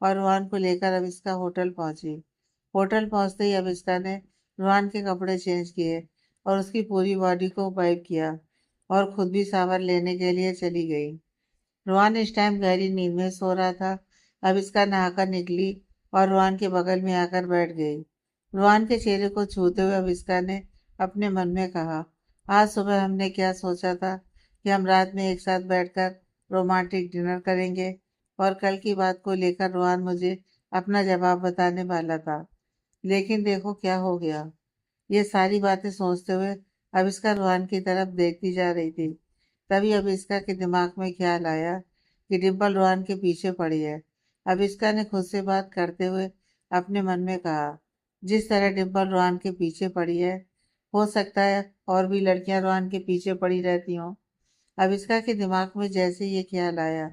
और रोहन को लेकर अविष्का होटल पहुंची। होटल पहुंचते ही अविष्का ने रोहन के कपड़े चेंज किए, और उसकी पूरी बॉडी को वाइप किया, और खुद भी शावर लेने के लिए चली गई। रोहन इस टाइम गहरी नींद में सो रहा था। अविष्का नहाकर निकली और रोहन के बगल में आकर बैठ गई। रोहन के चेहरे को छूते हुए अविष्का ने अपने मन में कहा, आज सुबह हमने क्या सोचा था कि हम रात में एक साथ बैठकर रोमांटिक डिनर करेंगे। और कल की बात को लेकर रोहान मुझे अपना जवाब बताने वाला था, लेकिन देखो क्या हो गया। ये सारी बातें सोचते हुए अविष्का रोहान की तरफ देखती जा रही थी। तभी अविष्का के दिमाग में ख्याल आया कि डिम्पल रोहान के पीछे पड़ी है। अविष्का ने खुद से बात करते हुए अपने मन में कहा, जिस तरह डिम्पल रोहान के पीछे पड़ी है, हो सकता है और भी लड़कियां रोहान के पीछे पड़ी रहती हों। अविष्का के दिमाग में जैसे ये ख्याल आया,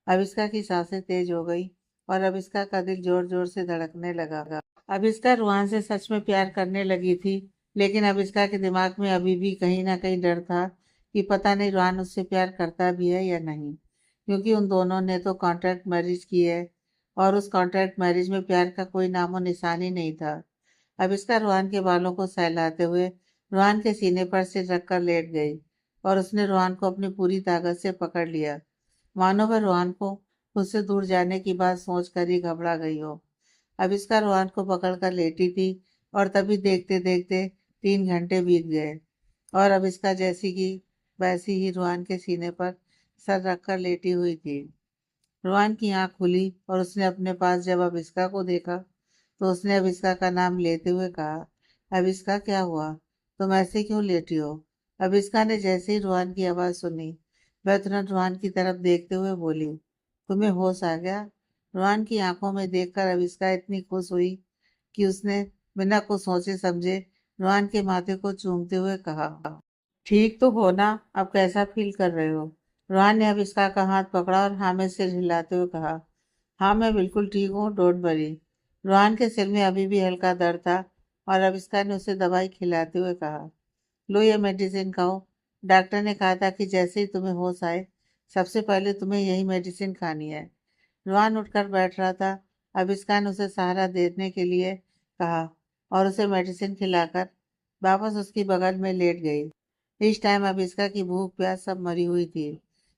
अविष्का की सांसें तेज हो गई और अविष्का का दिल जोर जोर से धड़कने लगा। अविष्का रोहान से सच में प्यार करने लगी थी, लेकिन अविष्का के दिमाग में अभी भी कहीं ना कहीं डर था कि पता नहीं रोहान उससे प्यार करता भी है या नहीं, क्योंकि उन दोनों ने तो कॉन्ट्रैक्ट मैरिज की है और उस कॉन्ट्रैक्ट मैरिज में प्यार का कोई नामो निशान ही नहीं था। अविष्का रोहान के बालों को सहलाते हुए रोहान के सीने पर सिर रखकर लेट गई और उसने रोहान को अपनी पूरी ताकत से पकड़ लिया, मानो वह रोहान को खुद से दूर जाने की बात सोचकर ही घबरा गई हो। अविष्का रोहान को पकड़कर लेटी थी और तभी देखते देखते 3 घंटे बीत गए और अविष्का जैसी की वैसी ही रोहान के सीने पर सर रखकर लेटी हुई थी। रोहान की आंख खुली और उसने अपने पास जब अविष्का को देखा तो उसने अविष्का का नाम लेते हुए कहा, अविष्का क्या हुआ, तुम ऐसे क्यों लेटी हो। अविष्का ने जैसे ही रोहान की आवाज़ सुनी, वह तुरंत रोहान की तरफ देखते हुए बोली, तुम्हें होश आ गया। रोहान की आंखों में देखकर अविष्का इतनी खुश हुई कि उसने बिना कुछ सोचे समझे रोहान के माथे को चूमते हुए कहा, ठीक तो हो ना, अब कैसा फील कर रहे हो। रोहान ने अविष्का का हाथ पकड़ा और हाँ में सिर हिलाते हुए कहा, हाँ मैं बिल्कुल ठीक हूँ, डोंट वरी। रोहान के सिर में अभी भी हल्का दर्द था और अविष्का ने उसे दवाई खिलाते हुए कहा, लो ये मेडिसिन खाओ। डॉक्टर ने कहा था कि जैसे ही तुम्हें होश आए सबसे पहले तुम्हें यही मेडिसिन खानी है। रोहान उठकर बैठ रहा था। अविष्का ने उसे सहारा देने के लिए कहा और उसे मेडिसिन खिलाकर वापस उसकी बगल में लेट गई। इस टाइम अविष्का की भूख प्यास सब मरी हुई थी।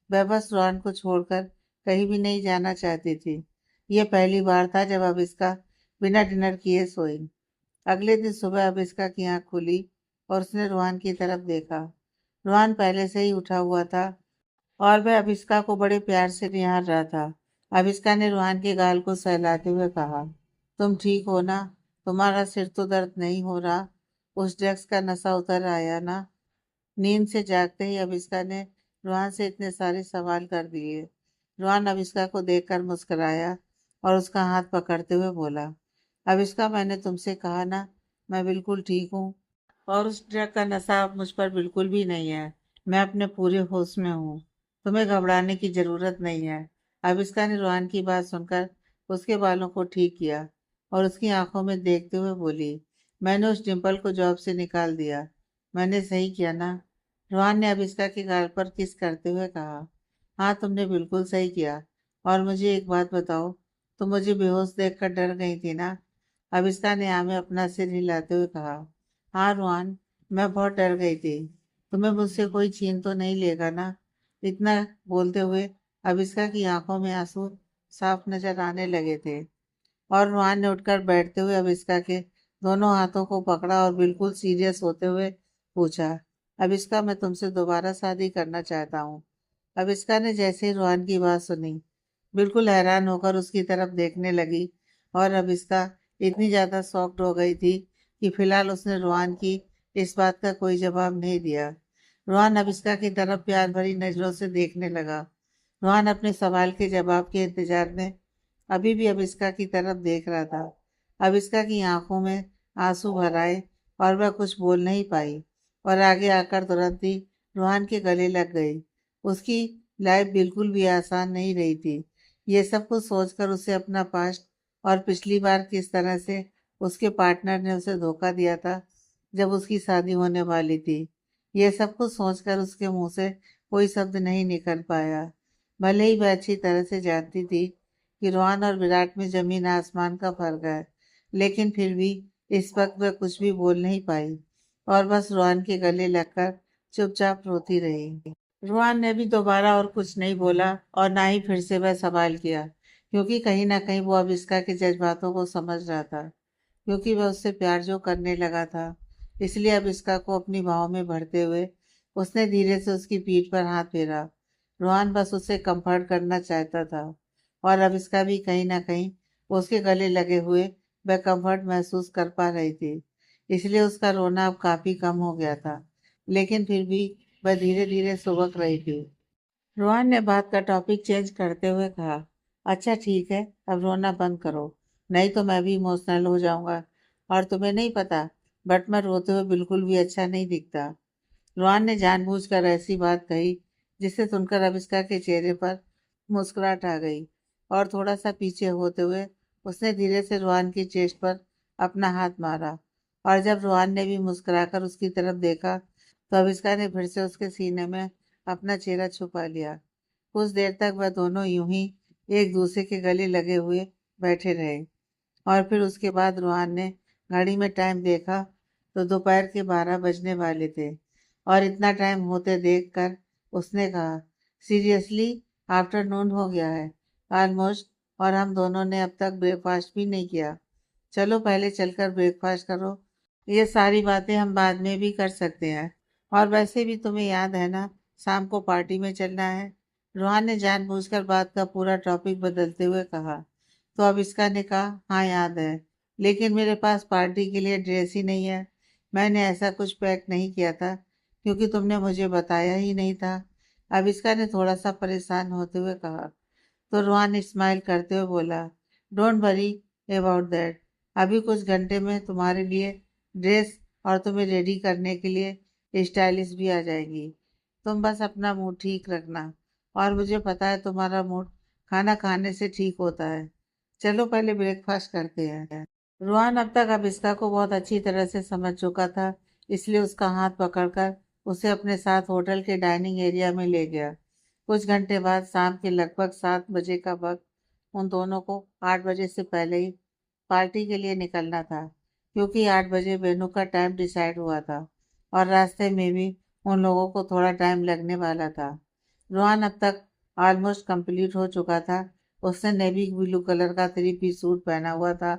वह बस रोहन को छोड़कर कहीं भी नहीं जाना चाहती थी। यह पहली बार था जब अविष्का बिना डिनर किए सोई। अगले दिन सुबह अविष्का की आंख खुली और उसने रोहन की तरफ देखा। रोहन पहले से ही उठा हुआ था और वह अविष्का को बड़े प्यार से निहार रहा था। अविष्का ने रोहन के गाल को सहलाते हुए कहा, तुम ठीक हो ना, तुम्हारा सिर तो दर्द नहीं हो रहा, उस ड्रग्स का नशा उतर आया ना। नींद से जागते ही अविष्का ने रोहन से इतने सारे सवाल कर दिए। रोहन अविष्का को देखकर मुस्कुराया और उसका हाथ पकड़ते हुए बोला, अविष्का मैंने तुमसे कहा ना, मैं बिल्कुल ठीक हूँ और उस ड्रग का नशा अब मुझ पर बिल्कुल भी नहीं है। मैं अपने पूरे होश में हूँ। तुम्हें घबराने की जरूरत नहीं है। अविष्का ने रोहन की बात सुनकर उसके बालों को ठीक किया और उसकी आंखों में देखते हुए बोली, मैंने उस डिम्पल को जॉब से निकाल दिया। मैंने सही किया ना। रोहन ने अविष्का के गाल पर किस करते हुए कहा, हाँ तुमने बिल्कुल सही किया। और मुझे एक बात बताओ, तुम मुझे बेहोश देखकर डर गई थी ना। अविष्का ने आगे अपना सिर हिलाते हुए कहा, हाँ रोहन, मैं बहुत डर गई थी। तुम्हें मुझसे कोई छीन तो नहीं लेगा ना। इतना बोलते हुए अविष्का की आंखों में आंसू साफ नजर आने लगे थे और रोहन ने उठकर बैठते हुए अविष्का के दोनों हाथों को पकड़ा और बिल्कुल सीरियस होते हुए पूछा, अविष्का मैं तुमसे दोबारा शादी करना चाहता हूँ। अविष्का ने जैसे ही रोहन की बात सुनी बिल्कुल हैरान होकर उसकी तरफ देखने लगी और अविष्का इतनी ज्यादा शॉक्ड हो गई थी कि फिलहाल उसने रोहन की इस बात का कोई जवाब नहीं दिया। रोहन अविष्का की तरफ प्यार भरी नजरों से देखने लगा। रोहन अपने सवाल के जवाब के इंतजार में अभी भी अविष्का की तरफ देख रहा था। अविष्का की आंखों में आंसू भर आए और वह कुछ बोल नहीं पाई और आगे आकर तुरंत ही रोहन के गले लग गई। उसकी लाइफ बिल्कुल भी आसान नहीं रही थी। ये सब कुछ सोचकर उसे अपना पास्ट और पिछली बार किस तरह से उसके पार्टनर ने उसे धोखा दिया था जब उसकी शादी होने वाली थी, ये सब कुछ सोचकर उसके मुंह से कोई शब्द नहीं निकल पाया। भले ही वह अच्छी तरह से जानती थी कि रोहन और विराट में जमीन आसमान का फर्क है, लेकिन फिर भी इस वक्त वह कुछ भी बोल नहीं पाई और बस रोहन के गले लगकर चुपचाप रोती रही। रोहन ने भी दोबारा और कुछ नहीं बोला और ना ही फिर से वह सवाल किया, क्योंकि कहीं ना कहीं वो अविष्का के जज्बातों को समझ रहा था। क्योंकि वह उससे प्यार जो करने लगा था, इसलिए अविष्का को अपनी बाहों में भरते हुए उसने धीरे से उसकी पीठ पर हाथ फेरा। रोहान बस उसे कंफर्ट करना चाहता था और अब इसका भी कहीं ना कहीं उसके गले लगे हुए वह कंफर्ट महसूस कर पा रही थी। इसलिए उसका रोना अब काफी कम हो गया था, लेकिन फिर भी वह धीरे धीरे सुबक रही थी। रोहन ने बात का टॉपिक चेंज करते हुए कहा, अच्छा ठीक है, अब रोना बंद करो, नहीं तो मैं भी इमोशनल हो जाऊंगा। और तुम्हें नहीं पता, बट मैं रोते हुए बिल्कुल भी अच्छा नहीं दिखता। रोहन ने जानबूझकर ऐसी बात कही जिससे सुनकर अविष्का के चेहरे पर मुस्कुराहट आ गई और थोड़ा सा पीछे होते हुए उसने धीरे से रोहन की चेस्ट पर अपना हाथ मारा। और जब रोहन ने भी मुस्कुराकर उसकी तरफ देखा तो अविष्का ने फिर से उसके सीने में अपना चेहरा छुपा लिया। कुछ देर तक वह दोनों यूं ही एक दूसरे के गले लगे हुए बैठे रहे और फिर उसके बाद रोहन ने घड़ी में टाइम देखा तो दोपहर के 12 बजने वाले थे। और इतना टाइम होते देखकर उसने कहा, सीरियसली, आफ्टरनून हो गया है ऑलमोस्ट, और हम दोनों ने अब तक ब्रेकफास्ट भी नहीं किया। चलो पहले चलकर ब्रेकफास्ट करो, ये सारी बातें हम बाद में भी कर सकते हैं। और वैसे भी तुम्हें याद है ना, शाम को पार्टी में चलना है। रोहन ने जानबूझकर बात का पूरा टॉपिक बदलते हुए कहा। तो अब इसका ने कहा, हाँ याद है, लेकिन मेरे पास पार्टी के लिए ड्रेस ही नहीं है। मैंने ऐसा कुछ पैक नहीं किया था क्योंकि तुमने मुझे बताया ही नहीं था। अब इसका ने थोड़ा सा परेशान होते हुए कहा। तो रोहन स्माइल करते हुए बोला, डोंट वरी अबाउट दैट, अभी कुछ घंटे में तुम्हारे लिए ड्रेस और तुम्हें रेडी करने के लिए स्टाइलिश भी आ जाएगी। तुम बस अपना मूड ठीक रखना, और मुझे पता है तुम्हारा मूड खाना खाने से ठीक होता है। चलो पहले ब्रेकफास्ट करते हैं। रोहन अब तक अभिष्का को बहुत अच्छी तरह से समझ चुका था, इसलिए उसका हाथ पकड़कर उसे अपने साथ होटल के डाइनिंग एरिया में ले गया। कुछ घंटे बाद शाम के लगभग 7 बजे का वक्त उन दोनों को 8 बजे से पहले ही पार्टी के लिए निकलना था, क्योंकि 8 बजे वेन्यू का टाइम डिसाइड हुआ था और रास्ते में भी उन लोगों को थोड़ा टाइम लगने वाला था। रोहन अब तक ऑलमोस्ट कंप्लीट हो चुका था। उसने नेवी ब्लू कलर का 3 पीस सूट पहना हुआ था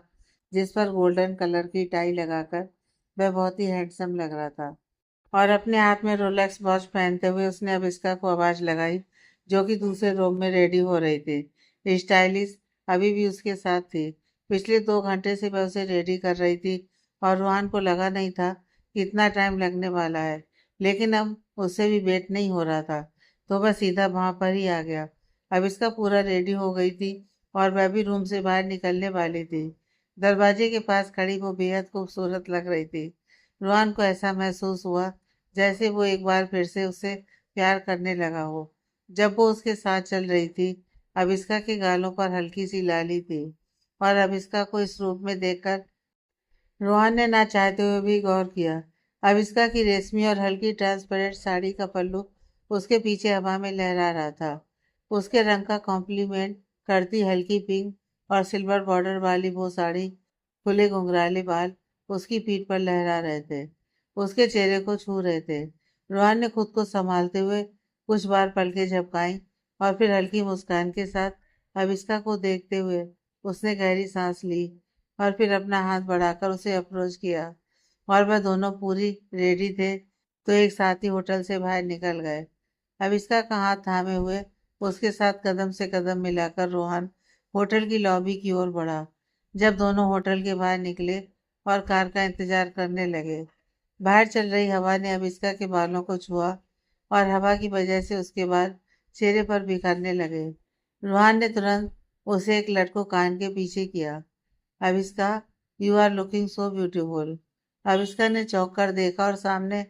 जिस पर गोल्डन कलर की टाई लगाकर वह बहुत ही हैंडसम लग रहा था। और अपने हाथ में रोलेक्स वॉच पहनते हुए उसने अविष्का को आवाज लगाई, जो कि दूसरे रूम में रेडी हो रही थी। स्टाइलिश अभी भी उसके साथ थी। पिछले 2 घंटे से वह उसे रेडी कर रही थी और रोहन को लगा नहीं था कि इतना टाइम लगने वाला है, लेकिन अब उससे भी वेट नहीं हो रहा था, तो वह सीधा वहां पर ही आ गया। अविष्का पूरा रेडी हो गई थी और वह भी रूम से बाहर निकलने वाली थी। दरवाजे के पास खड़ी वो बेहद खूबसूरत लग रही थी। रोहन को ऐसा महसूस हुआ जैसे वो एक बार फिर से उससे प्यार करने लगा हो। जब वो उसके साथ चल रही थी, अविष्का के गालों पर हल्की सी लाली थी, और अविष्का को इस रूप में देखकर रोहन ने ना चाहते हुए भी गौर किया। अविष्का की रेशमी और हल्की ट्रांसपेरेंट साड़ी का पल्लू उसके पीछे हवा में लहरा रहा था। उसके रंग का कॉम्प्लीमेंट करती हल्की पिंक और सिल्वर बॉर्डर वाली वो साड़ी, खुले घुंघराले बाल उसकी पीठ पर लहरा रहे थे, उसके चेहरे को छू रहे थे। रोहन ने खुद को संभालते हुए कुछ बार पलकें झपकाई और फिर हल्की मुस्कान के साथ अविष्का को देखते हुए उसने गहरी सांस ली और फिर अपना हाथ बढ़ाकर उसे अप्रोच किया। और वह दोनों पूरी रेडी थे तो एक साथ ही होटल से बाहर निकल गए। अविष्का का हाथ थामे हुए उसके साथ कदम से कदम मिलाकर रोहन होटल की लॉबी की ओर बढ़ा। जब दोनों होटल के बाहर निकले और कार का इंतजार करने लगे, बाहर चल रही हवा ने अविष्का के बालों को छुआ और हवा की वजह से उसके बाल चेहरे पर बिखरने लगे। रोहन ने तुरंत उसे एक लटको कान के पीछे किया। Avishka, you are looking so beautiful. Avishka ने चौंक कर देखा और सामने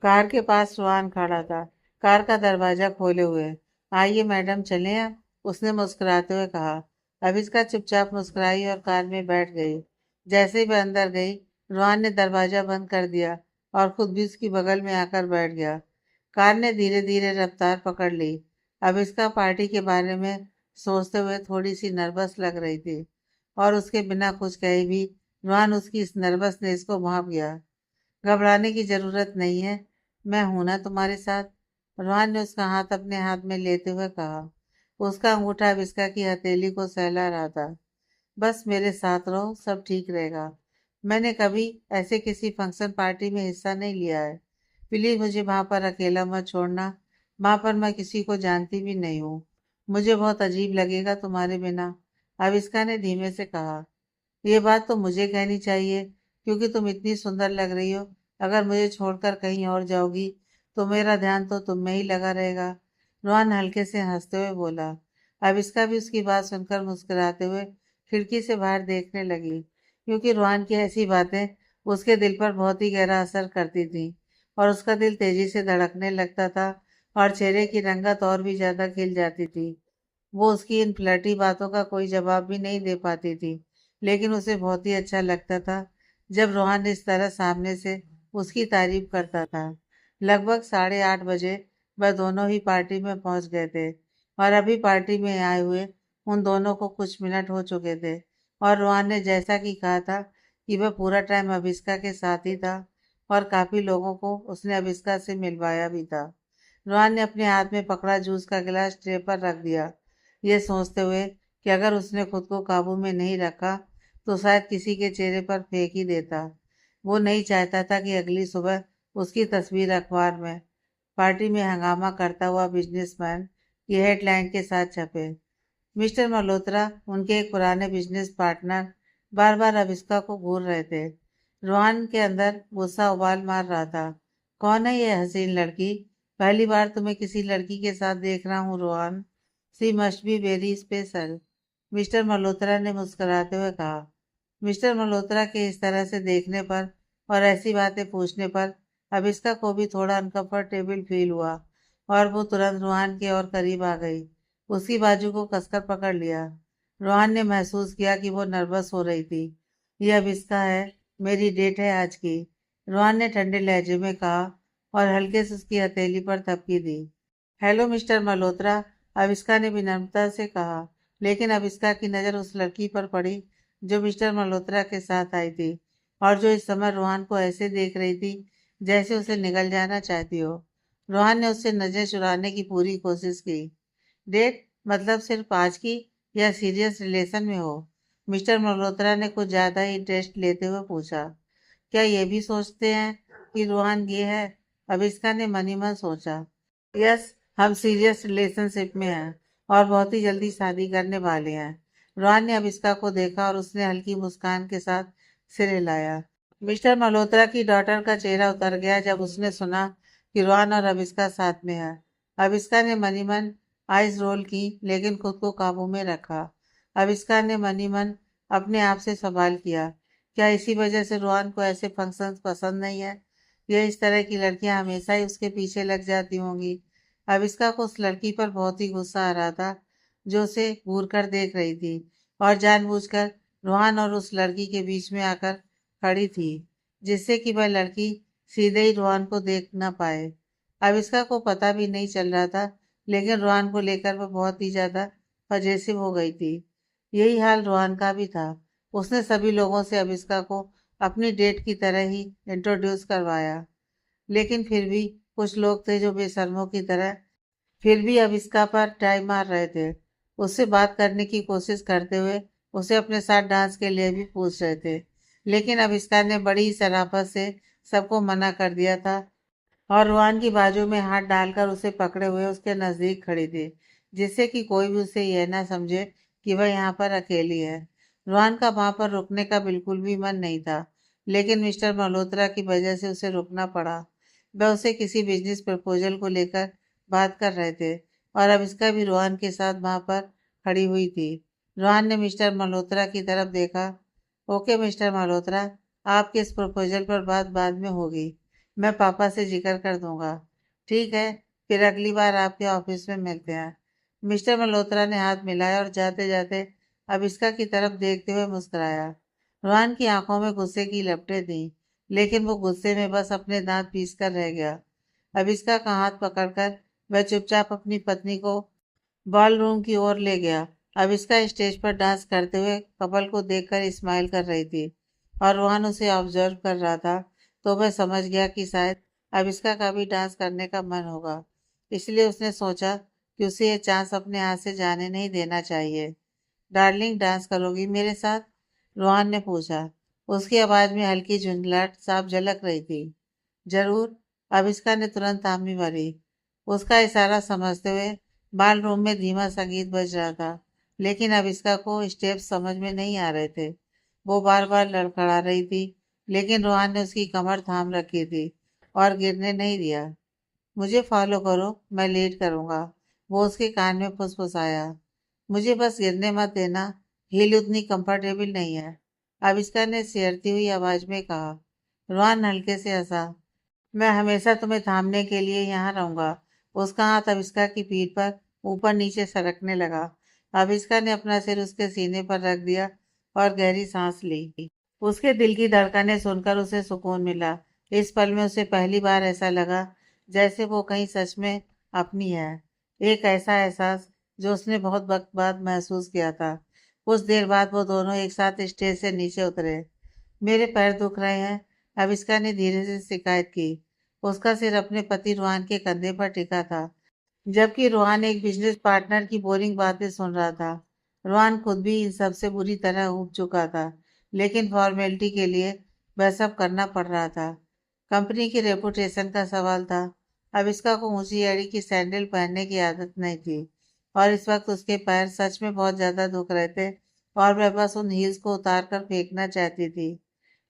कार के पास रोहन खड़ा था, कार का दरवाजा खोले हुए। आइए मैडम, चलें अब, उसने मुस्कुराते हुए कहा। अविष्का चुपचाप मुस्कुराई और कार में बैठ गई। जैसे ही वह अंदर गई, रोहन ने दरवाजा बंद कर दिया और खुद भी उसकी बगल में आकर बैठ गया। कार ने धीरे धीरे रफ्तार पकड़ ली। अविष्का पार्टी के बारे में सोचते हुए थोड़ी सी नर्वस लग रही थी, और उसके बिना कुछ कहे भी रोहन उसकी इस नर्वसनेस को भांप गया। घबराने की जरूरत नहीं है, मैं हूं ना तुम्हारे साथ, रोहन ने उसका हाथ अपने हाथ में लेते हुए कहा। उसका अंगूठा विस्का की हथेली को सहला रहा था। बस मेरे साथ रहो, सब ठीक रहेगा। मैंने कभी ऐसे किसी फंक्शन पार्टी में हिस्सा नहीं लिया है, प्लीज मुझे वहां पर अकेला मत छोड़ना। वहां पर मैं किसी को जानती भी नहीं हूँ। मुझे बहुत अजीब लगेगा तुम्हारे बिना। आविष्का ने धीमे से कहा। ये बात तो मुझे कहनी चाहिए, क्योंकि तुम इतनी सुंदर लग रही हो। अगर मुझे छोड़कर कहीं और जाओगी तो मेरा ध्यान तो तुम में ही लगा रहेगा। रोहन हल्के से हंसते हुए बोला। आविष्का भी उसकी बात सुनकर मुस्कुराते हुए खिड़की से बाहर देखने लगी, क्योंकि रोहन की ऐसी बातें उसके दिल पर बहुत ही गहरा असर करती थी और उसका दिल तेजी से धड़कने लगता था और चेहरे की रंगत और भी ज्यादा खिल जाती थी। वो उसकी इन फ्लर्टी बातों का कोई जवाब भी नहीं दे पाती थी, लेकिन उसे बहुत ही अच्छा लगता था जब रोहन इस तरह सामने से उसकी तारीफ करता था। लगभग 8:30 बजे वह दोनों ही पार्टी में पहुंच गए थे और अभी पार्टी में आए हुए उन दोनों को कुछ मिनट हो चुके थे और रोहन ने जैसा कि कहा था कि वह पूरा टाइम अभिष्का के साथ ही था और काफी लोगों को उसने अभिष्का से मिलवाया भी था। रोहन ने अपने हाथ में पकड़ा जूस का गिलास ट्रे पर रख दिया, ये सोचते हुए कि अगर उसने खुद को काबू में नहीं रखा तो शायद किसी के चेहरे पर फेंक ही देता। वो नहीं चाहता था कि अगली सुबह उसकी तस्वीर अखबार में पार्टी में हंगामा करता हुआ बिजनेसमैन की हेडलाइन के साथ छपे। मिस्टर मल्होत्रा, उनके एक पुराने बिजनेस पार्टनर, बार बार अविष्का को घूर रहे थे। रोहन के अंदर गुस्सा उबाल मार रहा था। कौन है ये हसीन लड़की? पहली बार तुम्हें किसी लड़की के साथ देख रहा हूँ Rohan. She must be very special, mister Malhotra ने मुस्कुराते हुए कहा। मिस्टर मल्होत्रा के इस तरह से देखने पर और ऐसी बातें पूछने पर अविष्का को भी थोड़ा अनकंफर्टेबल फील हुआ और वो तुरंत रोहन के और करीब आ गई। उसकी बाजू को कसकर पकड़ लिया। रोहन ने महसूस किया कि वो नर्वस हो रही थी। यह अविष्का है, मेरी डेट है आज की, रोहन ने ठंडे लहजे में कहा और हल्के से उसकी हथेली पर थपकी दी। हेलो मिस्टर मल्होत्रा, अविष्का ने विनम्रता से कहा, लेकिन अविष्का की नज़र उस लड़की पर पड़ी जो मिस्टर मल्होत्रा के साथ आई थी और जो इस समय रोहन को ऐसे देख रही थी जैसे उसे निगल जाना चाहती हो। रोहन ने उससे नजर चुराने की पूरी कोशिश की। डेट मतलब सिर्फ आज की, या सीरियस रिलेशन में हो? मिस्टर मल्होत्रा ने कुछ ज्यादा ही इंटरेस्ट लेते हुए पूछा। क्या ये भी सोचते हैं कि रोहन ये है? अविष्का ने मन ही मन सोचा। यस, हम सीरियस रिलेशनशिप में हैं और बहुत ही जल्दी शादी करने वाले हैं। रोहन ने अविष्का को देखा और उसने हल्की मुस्कान के साथ सिर हिलाया। मिस्टर मल्होत्रा की डॉटर का चेहरा उतर गया जब उसने सुना कि रोहन और अविष्का साथ में है। अविष्का ने मनी मन आइज रोल की, लेकिन खुद को काबू में रखा। अविष्का ने मनी मन अपने आप से सवाल किया, क्या इसी वजह से रोहन को ऐसे फंक्शंस पसंद नहीं है? ये इस तरह की लड़कियां हमेशा ही उसके पीछे लग जाती होंगी। अविष्का को उस लड़की पर बहुत ही गुस्सा आ रहा था जो उसे घूर कर देख रही थी और जानबूझकर रोहन और उस लड़की के बीच में आकर खड़ी थी, जिससे कि वह लड़की सीधे ही रोहन को देख न पाए। अविष्का को पता भी नहीं चल रहा था, लेकिन रोहन को लेकर वह बहुत ही ज्यादा पजेसिव हो गई थी। यही हाल रोहन का भी था। उसने सभी लोगों से अविष्का को अपनी डेट की तरह ही इंट्रोड्यूस करवाया, लेकिन फिर भी कुछ लोग थे जो बेशर्मों की तरह फिर भी अविष्का पर टाई मार रहे थे। उससे बात करने की कोशिश करते हुए उसे अपने साथ डांस के लिए भी पूछ रहे थे, लेकिन अविष्का ने बड़ी ही शराफत से सबको मना कर दिया था और रोहन की बाजू में हाथ डालकर उसे पकड़े हुए उसके नजदीक खड़ी थी, जिससे कि कोई भी उसे यह ना समझे कि वह यहाँ पर अकेली है। रोहन का वहां पर रुकने का बिल्कुल भी मन नहीं था, लेकिन मिस्टर मल्होत्रा की वजह से उसे रुकना पड़ा। वह उसे किसी बिजनेस प्रपोजल को लेकर बात कर रहे थे और अब इसका भी रोहन के साथ वहां पर खड़ी हुई थी। रोहन ने मिस्टर मल्होत्रा की तरफ देखा। ओके मिस्टर मल्होत्रा, आपके इस प्रपोजल पर बात बाद में होगी। मैं पापा से जिक्र कर दूंगा। ठीक है, फिर अगली बार आपके ऑफिस में मिलते हैं। मिस्टर मल्होत्रा ने हाथ मिलाया और जाते जाते अविष्का की तरफ देखते हुए मुस्कुराया। रोहन की आंखों में गुस्से की लपटें थीं, लेकिन वो गुस्से में बस अपने दांत पीस कर रह गया। अविष्का का हाथ पकड़कर वह चुपचाप अपनी पत्नी को बॉल रूम की ओर ले गया। अविष्का स्टेज पर डांस करते हुए कपल को देखकर स्माइल कर रही थी और रोहन उसे ऑब्जर्व कर रहा था, तो वह समझ गया कि शायद अविष्का का भी डांस करने का मन होगा। इसलिए उसने सोचा कि उसे ये चांस अपने हाथ से जाने नहीं देना चाहिए। डार्लिंग, डांस करोगी मेरे साथ? रोहन ने पूछा। उसकी आवाज में हल्की झुंझलाहट साफ झलक रही थी। जरूर, अविष्का ने तुरंत हामी भरी। उसका इशारा समझते हुए बाल रूम में धीमा संगीत बज रहा था, लेकिन अविष्का को स्टेप समझ में नहीं आ रहे थे। वो बार बार लड़खड़ा रही थी, लेकिन रोहन ने उसकी कमर थाम रखी थी और गिरने नहीं दिया। मुझे फॉलो करो, मैं लीड करूंगा, वो उसके कान में फुसफुसाया। मुझे बस गिरने मत देना, हील उतनी कंफर्टेबल नहीं है, अविष्का ने सिरती हुई आवाज में कहा। रोहन हल्के से हंसा। मैं हमेशा तुम्हें थामने के लिए यहाँ रहूंगा। उसका हाथ अविष्का की पीठ पर ऊपर नीचे सरकने लगा। अविष्का ने अपना सिर उसके सीने पर रख दिया और गहरी सांस ली। उसके दिल की धड़कनें सुनकर उसे सुकून मिला। इस पल में उसे पहली बार ऐसा लगा जैसे वो कहीं सच में अपनी है। एक ऐसा एहसास जो उसने बहुत वक्त बाद महसूस किया था। कुछ देर बाद वो दोनों एक साथ स्टेज से नीचे उतरे। मेरे पैर दुख रहे हैं, अविष्का ने धीरे से शिकायत की। उसका सिर अपने पति रोहान के कंधे पर टिका था, जबकि रोहान एक बिजनेस पार्टनर की बोरिंग बातें सुन रहा था। रोहान खुद भी इन सबसे बुरी तरह ऊब चुका था, लेकिन फॉर्मेलिटी के लिए वह सब करना पड़ रहा था। कंपनी की रेपुटेशन का सवाल था। अविष्का को ऊंची एड़ी की सैंडल पहनने की आदत नहीं थी, और इस वक्त उसके पैर सच में बहुत ज्यादा दुख रहे थे और वह बस उन हील्स को उतार कर फेंकना चाहती थी।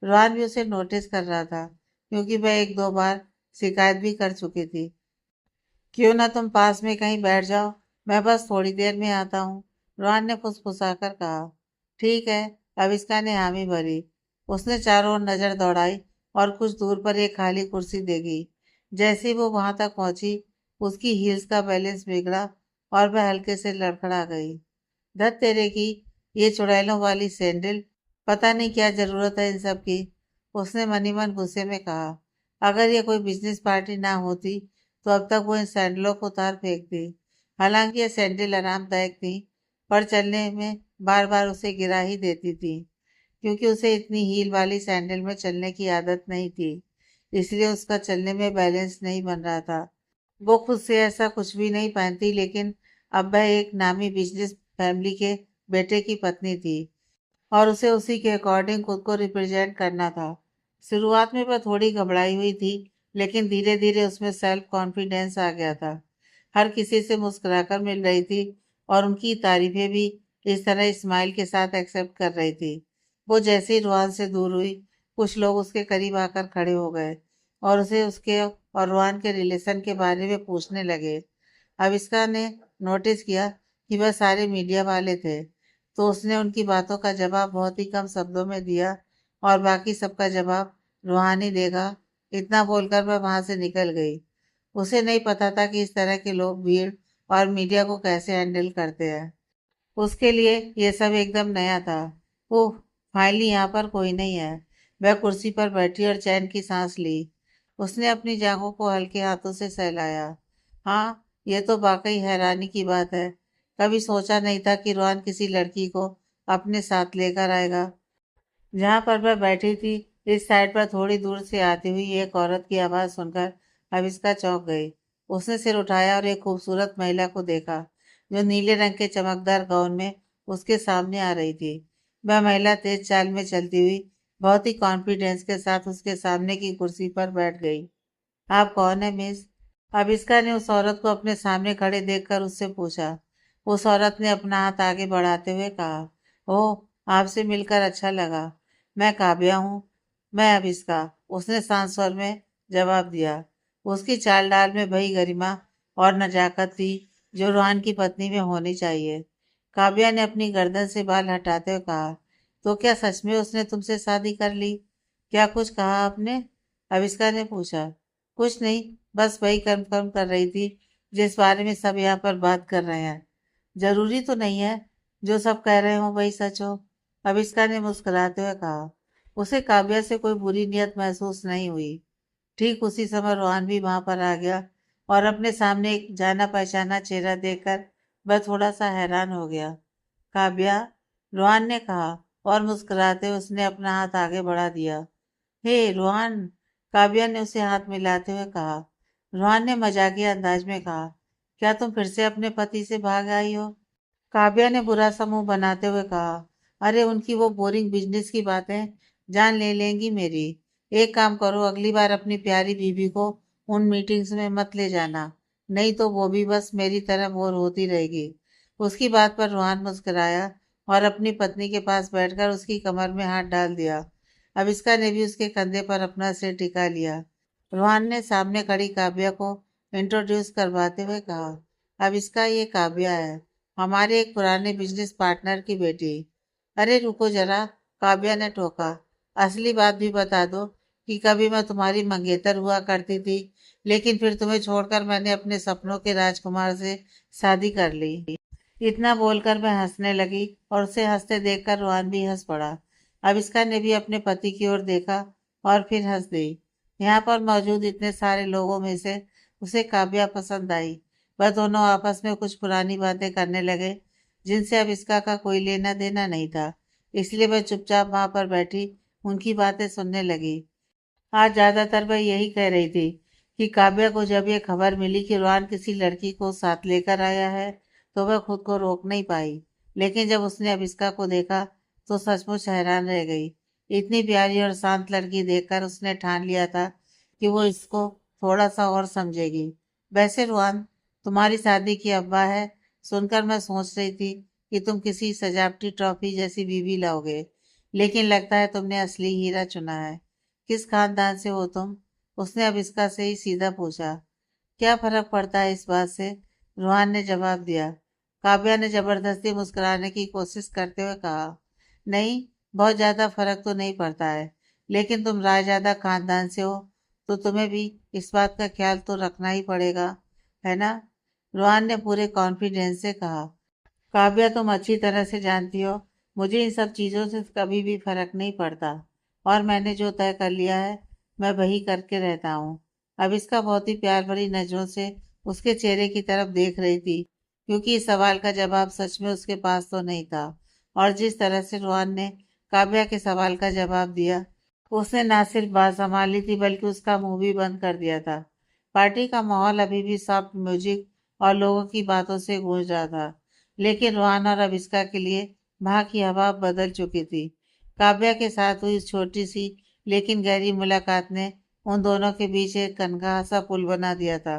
रोहन भी उसे नोटिस कर रहा था, क्योंकि वह एक दो बार शिकायत भी कर चुकी थी। क्यों ना तुम पास में कहीं बैठ जाओ, मैं बस थोड़ी देर में आता हूँ, रोहन ने फुसफुसाकर कहा। ठीक है, अविष्का ने हामी भरी। उसने चारों ओर नजर दौड़ाई और कुछ दूर पर एक खाली कुर्सी देखी। जैसे ही वो वहां तक पहुंची, उसकी हील्स का बैलेंस बिगड़ा और वह हल्के से लड़खड़ा गई। धत तेरे की, ये चुड़ैलों वाली सैंडल, पता नहीं क्या जरूरत है इन सब की, उसने मनी मन गुस्से में कहा। अगर ये कोई बिजनेस पार्टी ना होती तो अब तक वो इन सैंडलों को उतार फेंकती। हालांकि ये सैंडल आरामदायक थी, पर चलने में बार बार उसे गिरा ही देती थी, क्योंकि उसे इतनी हील वाली सैंडल में चलने की आदत नहीं थी। इसलिए उसका चलने में बैलेंस नहीं बन रहा था। वो खुद से ऐसा कुछ भी नहीं पहनती, लेकिन अब वह एक नामी बिजनेस फैमिली के बेटे की पत्नी थी और उसे उसी के अकॉर्डिंग खुद को रिप्रेजेंट करना था। शुरुआत में वह थोड़ी घबराई हुई थी, लेकिन धीरे धीरे उसमें सेल्फ कॉन्फिडेंस आ गया था। हर किसी से मुस्कुराकर मिल रही थी और उनकी तारीफें भी इस तरह स्माइल के साथ एक्सेप्ट कर रही थी। वो जैसे ही रोहन से दूर हुई, कुछ लोग उसके करीब आकर खड़े हो गए और उसे उसके और रोहन के रिलेशन के बारे में पूछने लगे। आविष्का ने नोटिस किया कि वह सारे मीडिया वाले थे, तो उसने उनकी बातों का जवाब बहुत ही कम शब्दों में दिया और बाकी सबका जवाब रूहानी देगा, इतना बोलकर वह वहां से निकल गई। उसे नहीं पता था कि इस तरह के लोग भीड़ और मीडिया को कैसे हैंडल करते हैं। उसके लिए ये सब एकदम नया था। ओह, फाइनली यहाँ पर कोई नहीं है। वह कुर्सी पर बैठी और चैन की सांस ली। उसने अपनी जांघों को हल्के हाथों से सहलाया। हाँ, ये तो वाकई हैरानी की बात है। कभी सोचा नहीं था कि रोहन किसी लड़की को अपने साथ लेकर आएगा। जहां पर वह बैठी थी, इस साइड पर थोड़ी दूर से आती हुई एक औरत की आवाज सुनकर अविष्का चौंक गई। उसने सिर उठाया और एक खूबसूरत महिला को देखा, जो नीले रंग के चमकदार गाउन में उसके सामने आ रही थी। वह महिला तेज चाल में चलती हुई बहुत ही कॉन्फिडेंस के साथ उसके सामने की कुर्सी पर बैठ गई। आप कौन है मिस? अविष्का ने उस औरत को अपने सामने खड़े देखकर उससे पूछा। उस औरत ने अपना हाथ आगे बढ़ाते हुए कहा, ओह, आपसे मिलकर अच्छा लगा। मैं काव्या हूँ। मैं अविष्का, उसने शांत स्वर में जवाब दिया। उसकी चाल डाल में वही गरिमा और नजाकत थी जो रोहन की पत्नी में होनी चाहिए। काव्या ने अपनी गर्दन से बाल हटाते हुए कहा, तो क्या सच में उसने तुमसे शादी कर ली? क्या कुछ कहा आपने? अविष्का ने पूछा। कुछ नहीं, बस वही कंफर्म कर रही थी जिस बारे में सब यहाँ पर बात कर रहे हैं। जरूरी तो नहीं है जो सब कह रहे हो वही सच हो, अविष्का ने मुस्कुराते हुए कहा। उसे काव्या से कोई बुरी नियत महसूस नहीं हुई। ठीक उसी समय रोहन भी वहां पर आ गया और अपने सामने एक जाना पहचाना चेहरा देखकर वह थोड़ा सा हैरान हो गया। काव्या, रोहन ने कहा और मुस्कुराते हुए उसने अपना हाथ आगे बढ़ा दिया। हे रोहन, काव्या ने उसे हाथ मिलाते हुए कहा। रोहन ने मजाकिया अंदाज में कहा, क्या तुम फिर से अपने पति से भाग आई हो? काव्या ने बुरा सा मुंह बनाते हुए कहा, अरे उनकी वो बोरिंग बिजनेस की बातें जान ले लेंगी मेरी। एक काम करो, अगली बार अपनी प्यारी बीबी को उन मीटिंग्स में मत ले जाना, नहीं तो वो भी बस मेरी तरह बोर होती रहेगी। उसकी बात पर रोहान मुस्कुराया और अपनी पत्नी के पास बैठकर उसकी कमर में हाथ डाल दिया। अविष्का ने भी उसके कंधे पर अपना सिर टिका लिया। रोहान ने सामने खड़ी काव्या को इंट्रोड्यूस करवाते हुए कहा, अविष्का, ये काव्या है, हमारे एक पुराने बिजनेस पार्टनर की बेटी। अरे रुको जरा, काव्या ने टोका, असली बात भी बता दो कि कभी मैं तुम्हारी मंगेतर हुआ करती थी, लेकिन फिर तुम्हें छोड़कर मैंने अपने सपनों के राजकुमार से शादी कर ली। इतना बोलकर मैं हंसने लगी और उसे हंसते देखकर रोहन भी हंस पड़ा। अविष्का ने भी अपने पति की ओर देखा और फिर हंस दी। यहाँ पर मौजूद इतने सारे लोगों में से उसे काव्या पसंद आई। वह दोनों आपस में कुछ पुरानी बातें करने लगे जिनसे अविष्का का कोई लेना देना नहीं था, इसलिए वह चुपचाप वहां पर बैठी उनकी बातें सुनने लगी। आज ज्यादातर वह यही कह रही थी कि काव्या को जब ये खबर मिली कि रोहन किसी लड़की को साथ लेकर आया है तो वह खुद को रोक नहीं पाई, लेकिन जब उसने अविष्का को देखा तो सचमुच हैरान रह गई। इतनी प्यारी और शांत लड़की देखकर उसने ठान लिया था कि वो इसको थोड़ा सा और समझेगी। वैसे रोहन, तुम्हारी शादी की अफवाह है सुनकर मैं सोच रही थी कि तुम किसी सजावटी ट्रॉफी जैसी बीवी लाओगे, लेकिन लगता है तुमने असली हीरा चुना है। किस खानदान से हो तुम? उसने अविष्का से ही सीधा पूछा। क्या फर्क पड़ता है इस बात से? रोहन ने जवाब दिया। काव्या ने जबरदस्ती मुस्कुराने की कोशिश करते हुए कहा, नहीं, बहुत ज्यादा फर्क तो नहीं पड़ता है, लेकिन तुम रायजादा खानदान से हो तो तुम्हें भी इस बात का ख्याल तो रखना ही पड़ेगा, है ना? रोहन ने पूरे कॉन्फिडेंस से कहा। काव्या, तुम अच्छी तरह से जानती हो मुझे इन सब चीजों से कभी भी फर्क नहीं पड़ता, और मैंने जो तय कर लिया है मैं वही करके रहता हूँ। अब इसका बहुत ही प्यार भरी नजरों से उसके चेहरे की तरफ देख रही थी, क्योंकि इस सवाल का जवाब सच में उसके पास तो नहीं था। और जिस तरह से रोहन ने काव्या के सवाल का जवाब दिया, उसने ना सिर्फ बात संभाली थी बल्कि उसका मुंह भी बंद कर दिया था। पार्टी का माहौल अभी भी सॉफ्ट म्यूजिक और लोगों की बातों से गूंज रहा था, लेकिन रोहन और अविष्का के लिए वहां की हवा बदल चुकी थी। काव्या के साथ हुई इस छोटी सी लेकिन गहरी मुलाकात ने उन दोनों के बीच एक कनकहा सा पुल बना दिया था।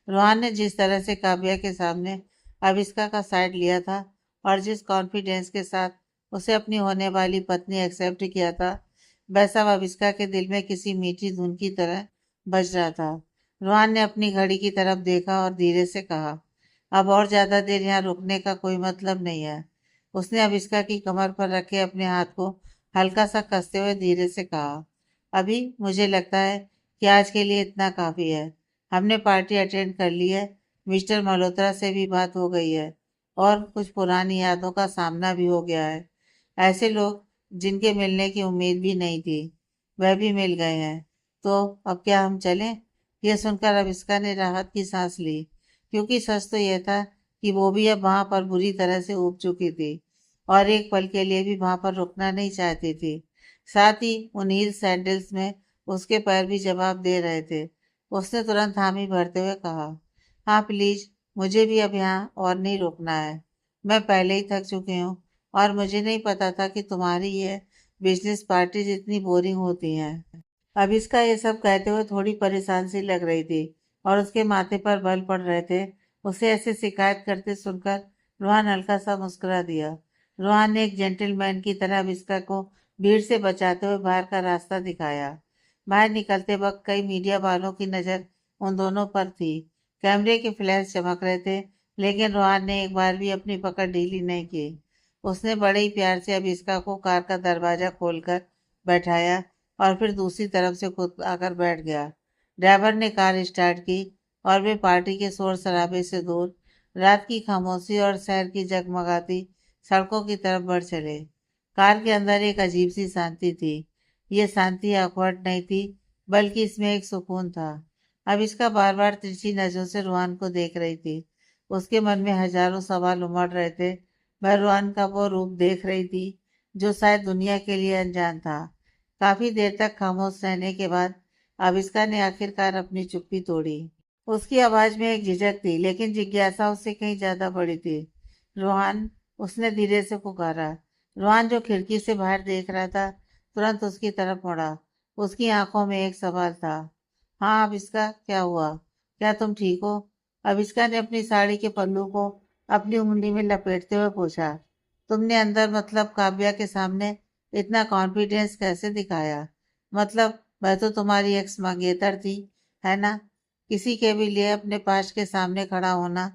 रोहन ने जिस तरह से काव्या के सामने अविष्का का साइड लिया था और जिस कॉन्फिडेंस के साथ उसे अपनी होने वाली पत्नी एक्सेप्ट किया था, वैसा अविष्का के दिल में किसी मीठी धुन की तरह बज रहा था। रोहन ने अपनी घड़ी की तरफ देखा और धीरे से कहा, अब और ज्यादा देर यहाँ रुकने का कोई मतलब नहीं है। उसने अविष्का की कमर पर रखे अपने हाथ को हल्का सा कसते हुए धीरे से कहा, अभी मुझे लगता है कि आज के लिए इतना काफी है। हमने पार्टी अटेंड कर ली है, मिस्टर मल्होत्रा से भी बात हो गई है और कुछ पुरानी यादों का सामना भी हो गया है। ऐसे लोग जिनके मिलने की उम्मीद भी नहीं थी, वह भी मिल गए हैं। तो अब क्या हम चलें? यह सुनकर अविष्का ने राहत की सांस ली, क्योंकि सच तो यह था कि वो भी अब वहां पर बुरी तरह से ऊब चुकी थी और एक पल के लिए भी वहां पर रुकना नहीं चाहती थी। साथ ही उन हील सैंडल्स में उसके पैर भी जवाब दे रहे थे। उसने तुरंत हामी भरते हुए कहा, हाँ प्लीज, मुझे भी अब यहाँ और नहीं रुकना है। मैं पहले ही थक चुकी हूँ और मुझे नहीं पता था कि तुम्हारी ये बिजनेस पार्टी जितनी बोरिंग होती हैं। अब इसका ये सब कहते हुए थोड़ी परेशान सी लग रही थी और उसके माथे पर बल पड़ रहे थे। उसे ऐसे शिकायत करते सुनकर रोहन हल्का सा मुस्कुरा दिया। रोहन ने एक जेंटलमैन की तरह अविष्का को भीड़ से बचाते हुए बाहर का रास्ता दिखाया। बाहर निकलते वक्त कई मीडिया वालों की नजर उन दोनों पर थी। कैमरे के फ्लैश चमक रहे थे, लेकिन रोहन ने एक बार भी अपनी पकड़ ढीली नहीं की। उसने बड़े ही प्यार से अविष्का को कार का दरवाजा खोलकर बैठाया और फिर दूसरी तरफ से खुद आकर बैठ गया। ड्राइवर ने कार स्टार्ट की और वे पार्टी के शोर शराबे से दूर रात की खामोशी और शहर की जगमगाती सड़कों की तरफ बढ़ चले। कार के अंदर एक अजीब सी शांति थी। ये शांति अकवर्ड नहीं थी, बल्कि इसमें एक सुकून था। अब इसका बार बार तिरछी नजरों से रुहान को देख रही थी। उसके मन में हजारों सवाल उमड़ रहे थे। वह रुहान का वो रूप देख रही थी जो शायद दुनिया के लिए अनजान था। काफी देर तक खामोश रहने के बाद आविष्का ने आखिरकार अपनी चुप्पी तोड़ी। उसकी आवाज में एक झिझक थी, लेकिन जिज्ञासा उससे कहीं ज्यादा बड़ी थी। रोहन, उसने धीरे से पुकारा। रोहन, जो खिड़की से बाहर देख रहा था, तुरंत उसकी तरफ मुड़ा। उसकी आंखों में एक सवाल था। हाँ अविष्का, क्या हुआ? क्या तुम ठीक हो? अविष्का ने अपनी साड़ी के पल्लू को अपनी उंगली में लपेटते हुए पूछा। तुमने अंदर मतलब काव्या के सामने इतना कॉन्फिडेंस कैसे दिखाया? मतलब मैं तो तुम्हारी एक्स मंगेतर थी, है ना? किसी के भी लिए अपने पास्ट के सामने खड़ा होना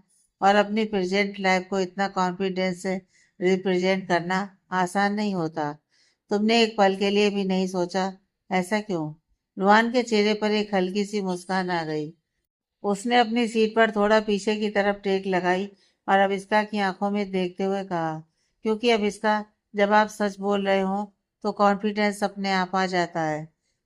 और अपनी प्रेजेंट लाइफ को इतना कॉन्फिडेंस से रिप्रेजेंट करना आसान नहीं होता। तुमने एक पल के लिए भी नहीं सोचा, ऐसा क्यों? रुआन के चेहरे पर एक हल्की सी मुस्कान आ गई। उसने अपनी सीट पर थोड़ा पीछे की तरफ टेक लगाई और अविस्का की आंखों में देखते हुए कहा, क्योंकि अविस्का, जब आप सच बोल रहे हो तो कॉन्फिडेंस अपने आप आ जाता है।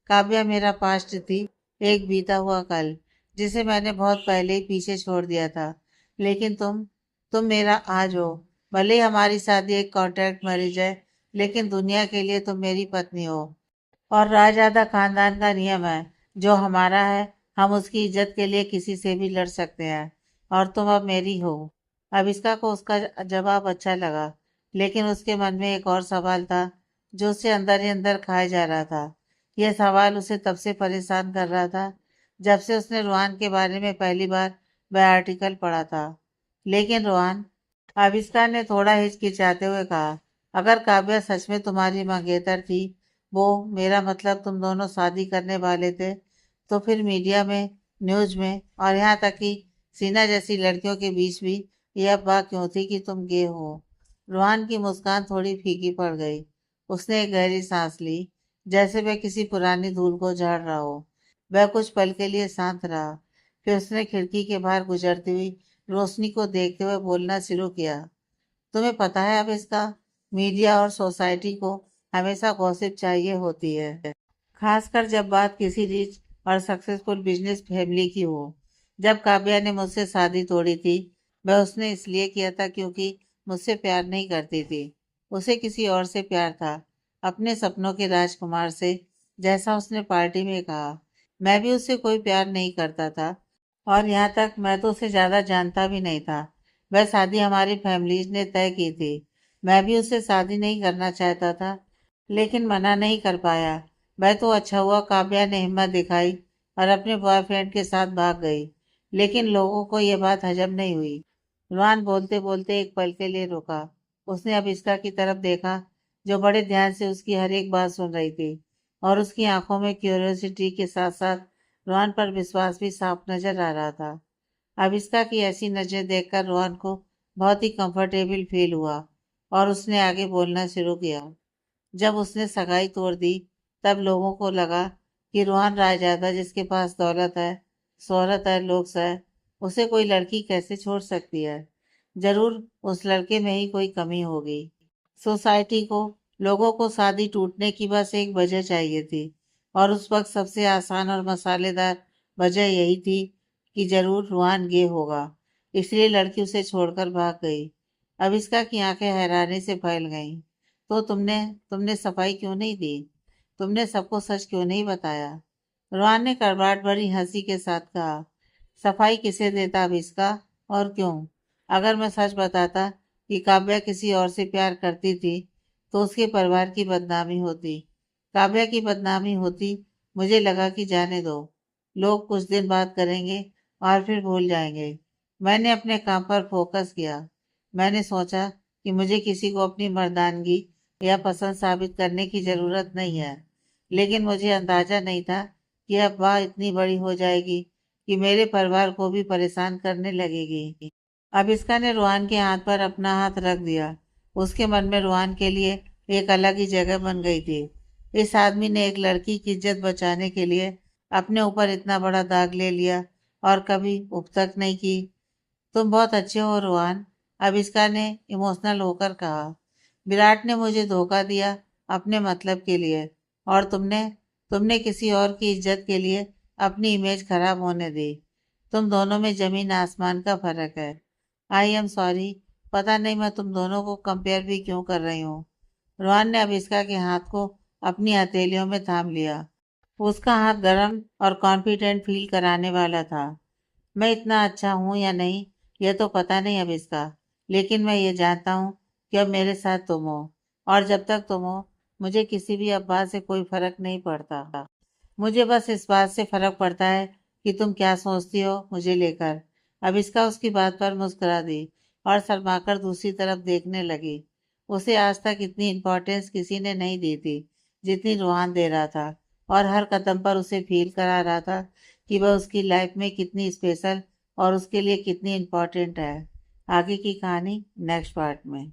काव्या मेरा पास्ट थी, एक बीता हुआ कल, जिसे मैंने बहुत पहले ही पीछे छोड़ दिया था। लेकिन तुम मेरा आज हो। भले ही हमारी शादी एक कॉन्ट्रैक्ट मैरिज है, लेकिन दुनिया के लिए तुम मेरी पत्नी हो। और राजआदा खानदान का नियम है, जो हमारा है, हम उसकी इज्जत के लिए किसी से भी लड़ सकते हैं। और तुम अब मेरी हो। अविष्का को उसका जवाब अच्छा लगा, लेकिन उसके मन में एक और सवाल था, जो उसे अंदर ही अंदर खाए जा रहा था। यह सवाल उसे तब से परेशान कर रहा था, जब से उसने रोहान के बारे में पहली बार वह आर्टिकल पढ़ा था। लेकिन रोहान, आविष्का ने थोड़ा हिचकिचाते हुए कहा, अगर काव्या सच में तुम्हारी मंगेतर थी, वो, मेरा मतलब तुम दोनों शादी करने वाले थे, तो फिर मीडिया में, न्यूज में और यहाँ तक कि सीना जैसी लड़कियों के बीच भी यह अफवाह क्यों थी कि तुम गे हो? रोहान की मुस्कान थोड़ी फीकी पड़ गई। उसने एक गहरी सांस ली, जैसे वह किसी पुरानी धूल को झाड़ रहा हो। वह कुछ पल के लिए शांत रहा, फिर उसने खिड़की के बाहर गुजरती हुई रोशनी को देखते हुए बोलना शुरू किया। तुम्हें पता है अब इसका, मीडिया और सोसाइटी को हमेशा गॉसिप चाहिए होती है, खासकर जब बात किसी रिच और सक्सेसफुल बिजनेस फैमिली की हो। जब काव्या ने मुझसे शादी तोड़ी थी, वह उसने इसलिए किया था क्योंकि मुझसे प्यार नहीं करती थी। उसे किसी और से प्यार था, अपने सपनों के राजकुमार से, जैसा उसने पार्टी में कहा। मैं भी उससे कोई प्यार नहीं करता था, और यहाँ तक मैं तो उसे ज्यादा जानता भी नहीं था। वह शादी हमारी फैमिलीज ने तय की थी। मैं भी उससे शादी नहीं करना चाहता था, लेकिन मना नहीं कर पाया। वह तो अच्छा हुआ काव्या ने हिम्मत दिखाई और अपने बॉयफ्रेंड के साथ भाग गई। लेकिन लोगों को यह बात हजम नहीं हुई। रुआन बोलते बोलते एक पल के लिए रुका। उसने अभिष्का की तरफ देखा, जो बड़े ध्यान से उसकी हर एक बात सुन रही थी, और उसकी आंखों में क्यूरियोसिटी के साथ साथ रुआन पर विश्वास भी साफ नजर आ रहा था। अविष्का की ऐसी नजर देखकर रोहन को बहुत ही कंफर्टेबल फील हुआ, और उसने आगे बोलना शुरू किया। जब उसने सगाई तोड़ दी, तब लोगों को लगा कि रोहन रायजादा, जिसके पास दौलत है, शोहरत है, लुक्स है, उसे कोई लड़की कैसे छोड़ सकती है? जरूर उस लड़के में ही कोई कमी होगी। सोसाइटी को, लोगों को शादी टूटने की बस एक वजह चाहिए थी, और उस वक्त सबसे आसान और मसालेदार वजह यही थी कि जरूर रूहान गे होगा। इसलिए लड़की उसे छोड़कर भाग गई। अविष्का की आंखें हैरानी से फैल गईं। तो तुमने तुमने सफाई क्यों नहीं दी? तुमने सबको सच क्यों नहीं बताया? रूहान ने कड़वाहट भरी हंसी के साथ कहा, सफाई किसे देता अविष्का, और क्यों? अगर मैं सच बताता कि काव्या किसी और से प्यार करती थी, तो उसके परिवार की बदनामी होती, काव्या की बदनामी होती। मुझे लगा कि जाने दो, लोग कुछ दिन बात करेंगे और फिर भूल जाएंगे। मैंने अपने काम पर फोकस किया। मैंने सोचा कि मुझे किसी को अपनी मर्दानगी या पसंद साबित करने की जरूरत नहीं है। लेकिन मुझे अंदाजा नहीं था कि अब बात इतनी बड़ी हो जाएगी कि मेरे परिवार को भी परेशान करने लगेगी। अबिस्का ने रोहान के हाथ पर अपना हाथ रख दिया। उसके मन में रोहान के लिए एक अलग ही जगह बन गई थी। इस आदमी ने एक लड़की की इज्जत बचाने के लिए अपने ऊपर इतना बड़ा दाग ले लिया, और कभी उपतक नहीं की। तुम बहुत अच्छे हो रोहान, अबिस्का ने इमोशनल होकर कहा। विराट ने मुझे धोखा दिया अपने मतलब के लिए, और तुमने तुमने किसी और की इज्जत के लिए अपनी इमेज खराब होने दी। तुम दोनों में जमीन आसमान का फर्क है। आई एम सॉरी, पता नहीं मैं तुम दोनों को कंपेयर भी क्यों कर रही हूँ। रोहन ने अभिष्का के हाथ को अपनी हथेलियों में थाम लिया। उसका हाथ गर्म और कॉन्फिडेंट फील कराने वाला था। मैं इतना अच्छा हूँ या नहीं, यह तो पता नहीं अभिष्का, लेकिन मैं ये जानता हूँ कि अब मेरे साथ तुम हो, और जब तक तुम हो, मुझे किसी भी अफवाह से कोई फर्क नहीं पड़ता। मुझे बस इस बात से फर्क पड़ता है कि तुम क्या सोचती हो मुझे लेकर। अभिष्का उसकी बात पर मुस्कुरा दी और शर्माकर दूसरी तरफ देखने लगी। उसे आज तक इतनी इम्पोर्टेंस किसी ने नहीं दी थी जितनी रूहान दे रहा था, और हर कदम पर उसे फील करा रहा था कि वह उसकी लाइफ में कितनी स्पेशल और उसके लिए कितनी इम्पोर्टेंट है। आगे की कहानी नेक्स्ट पार्ट में।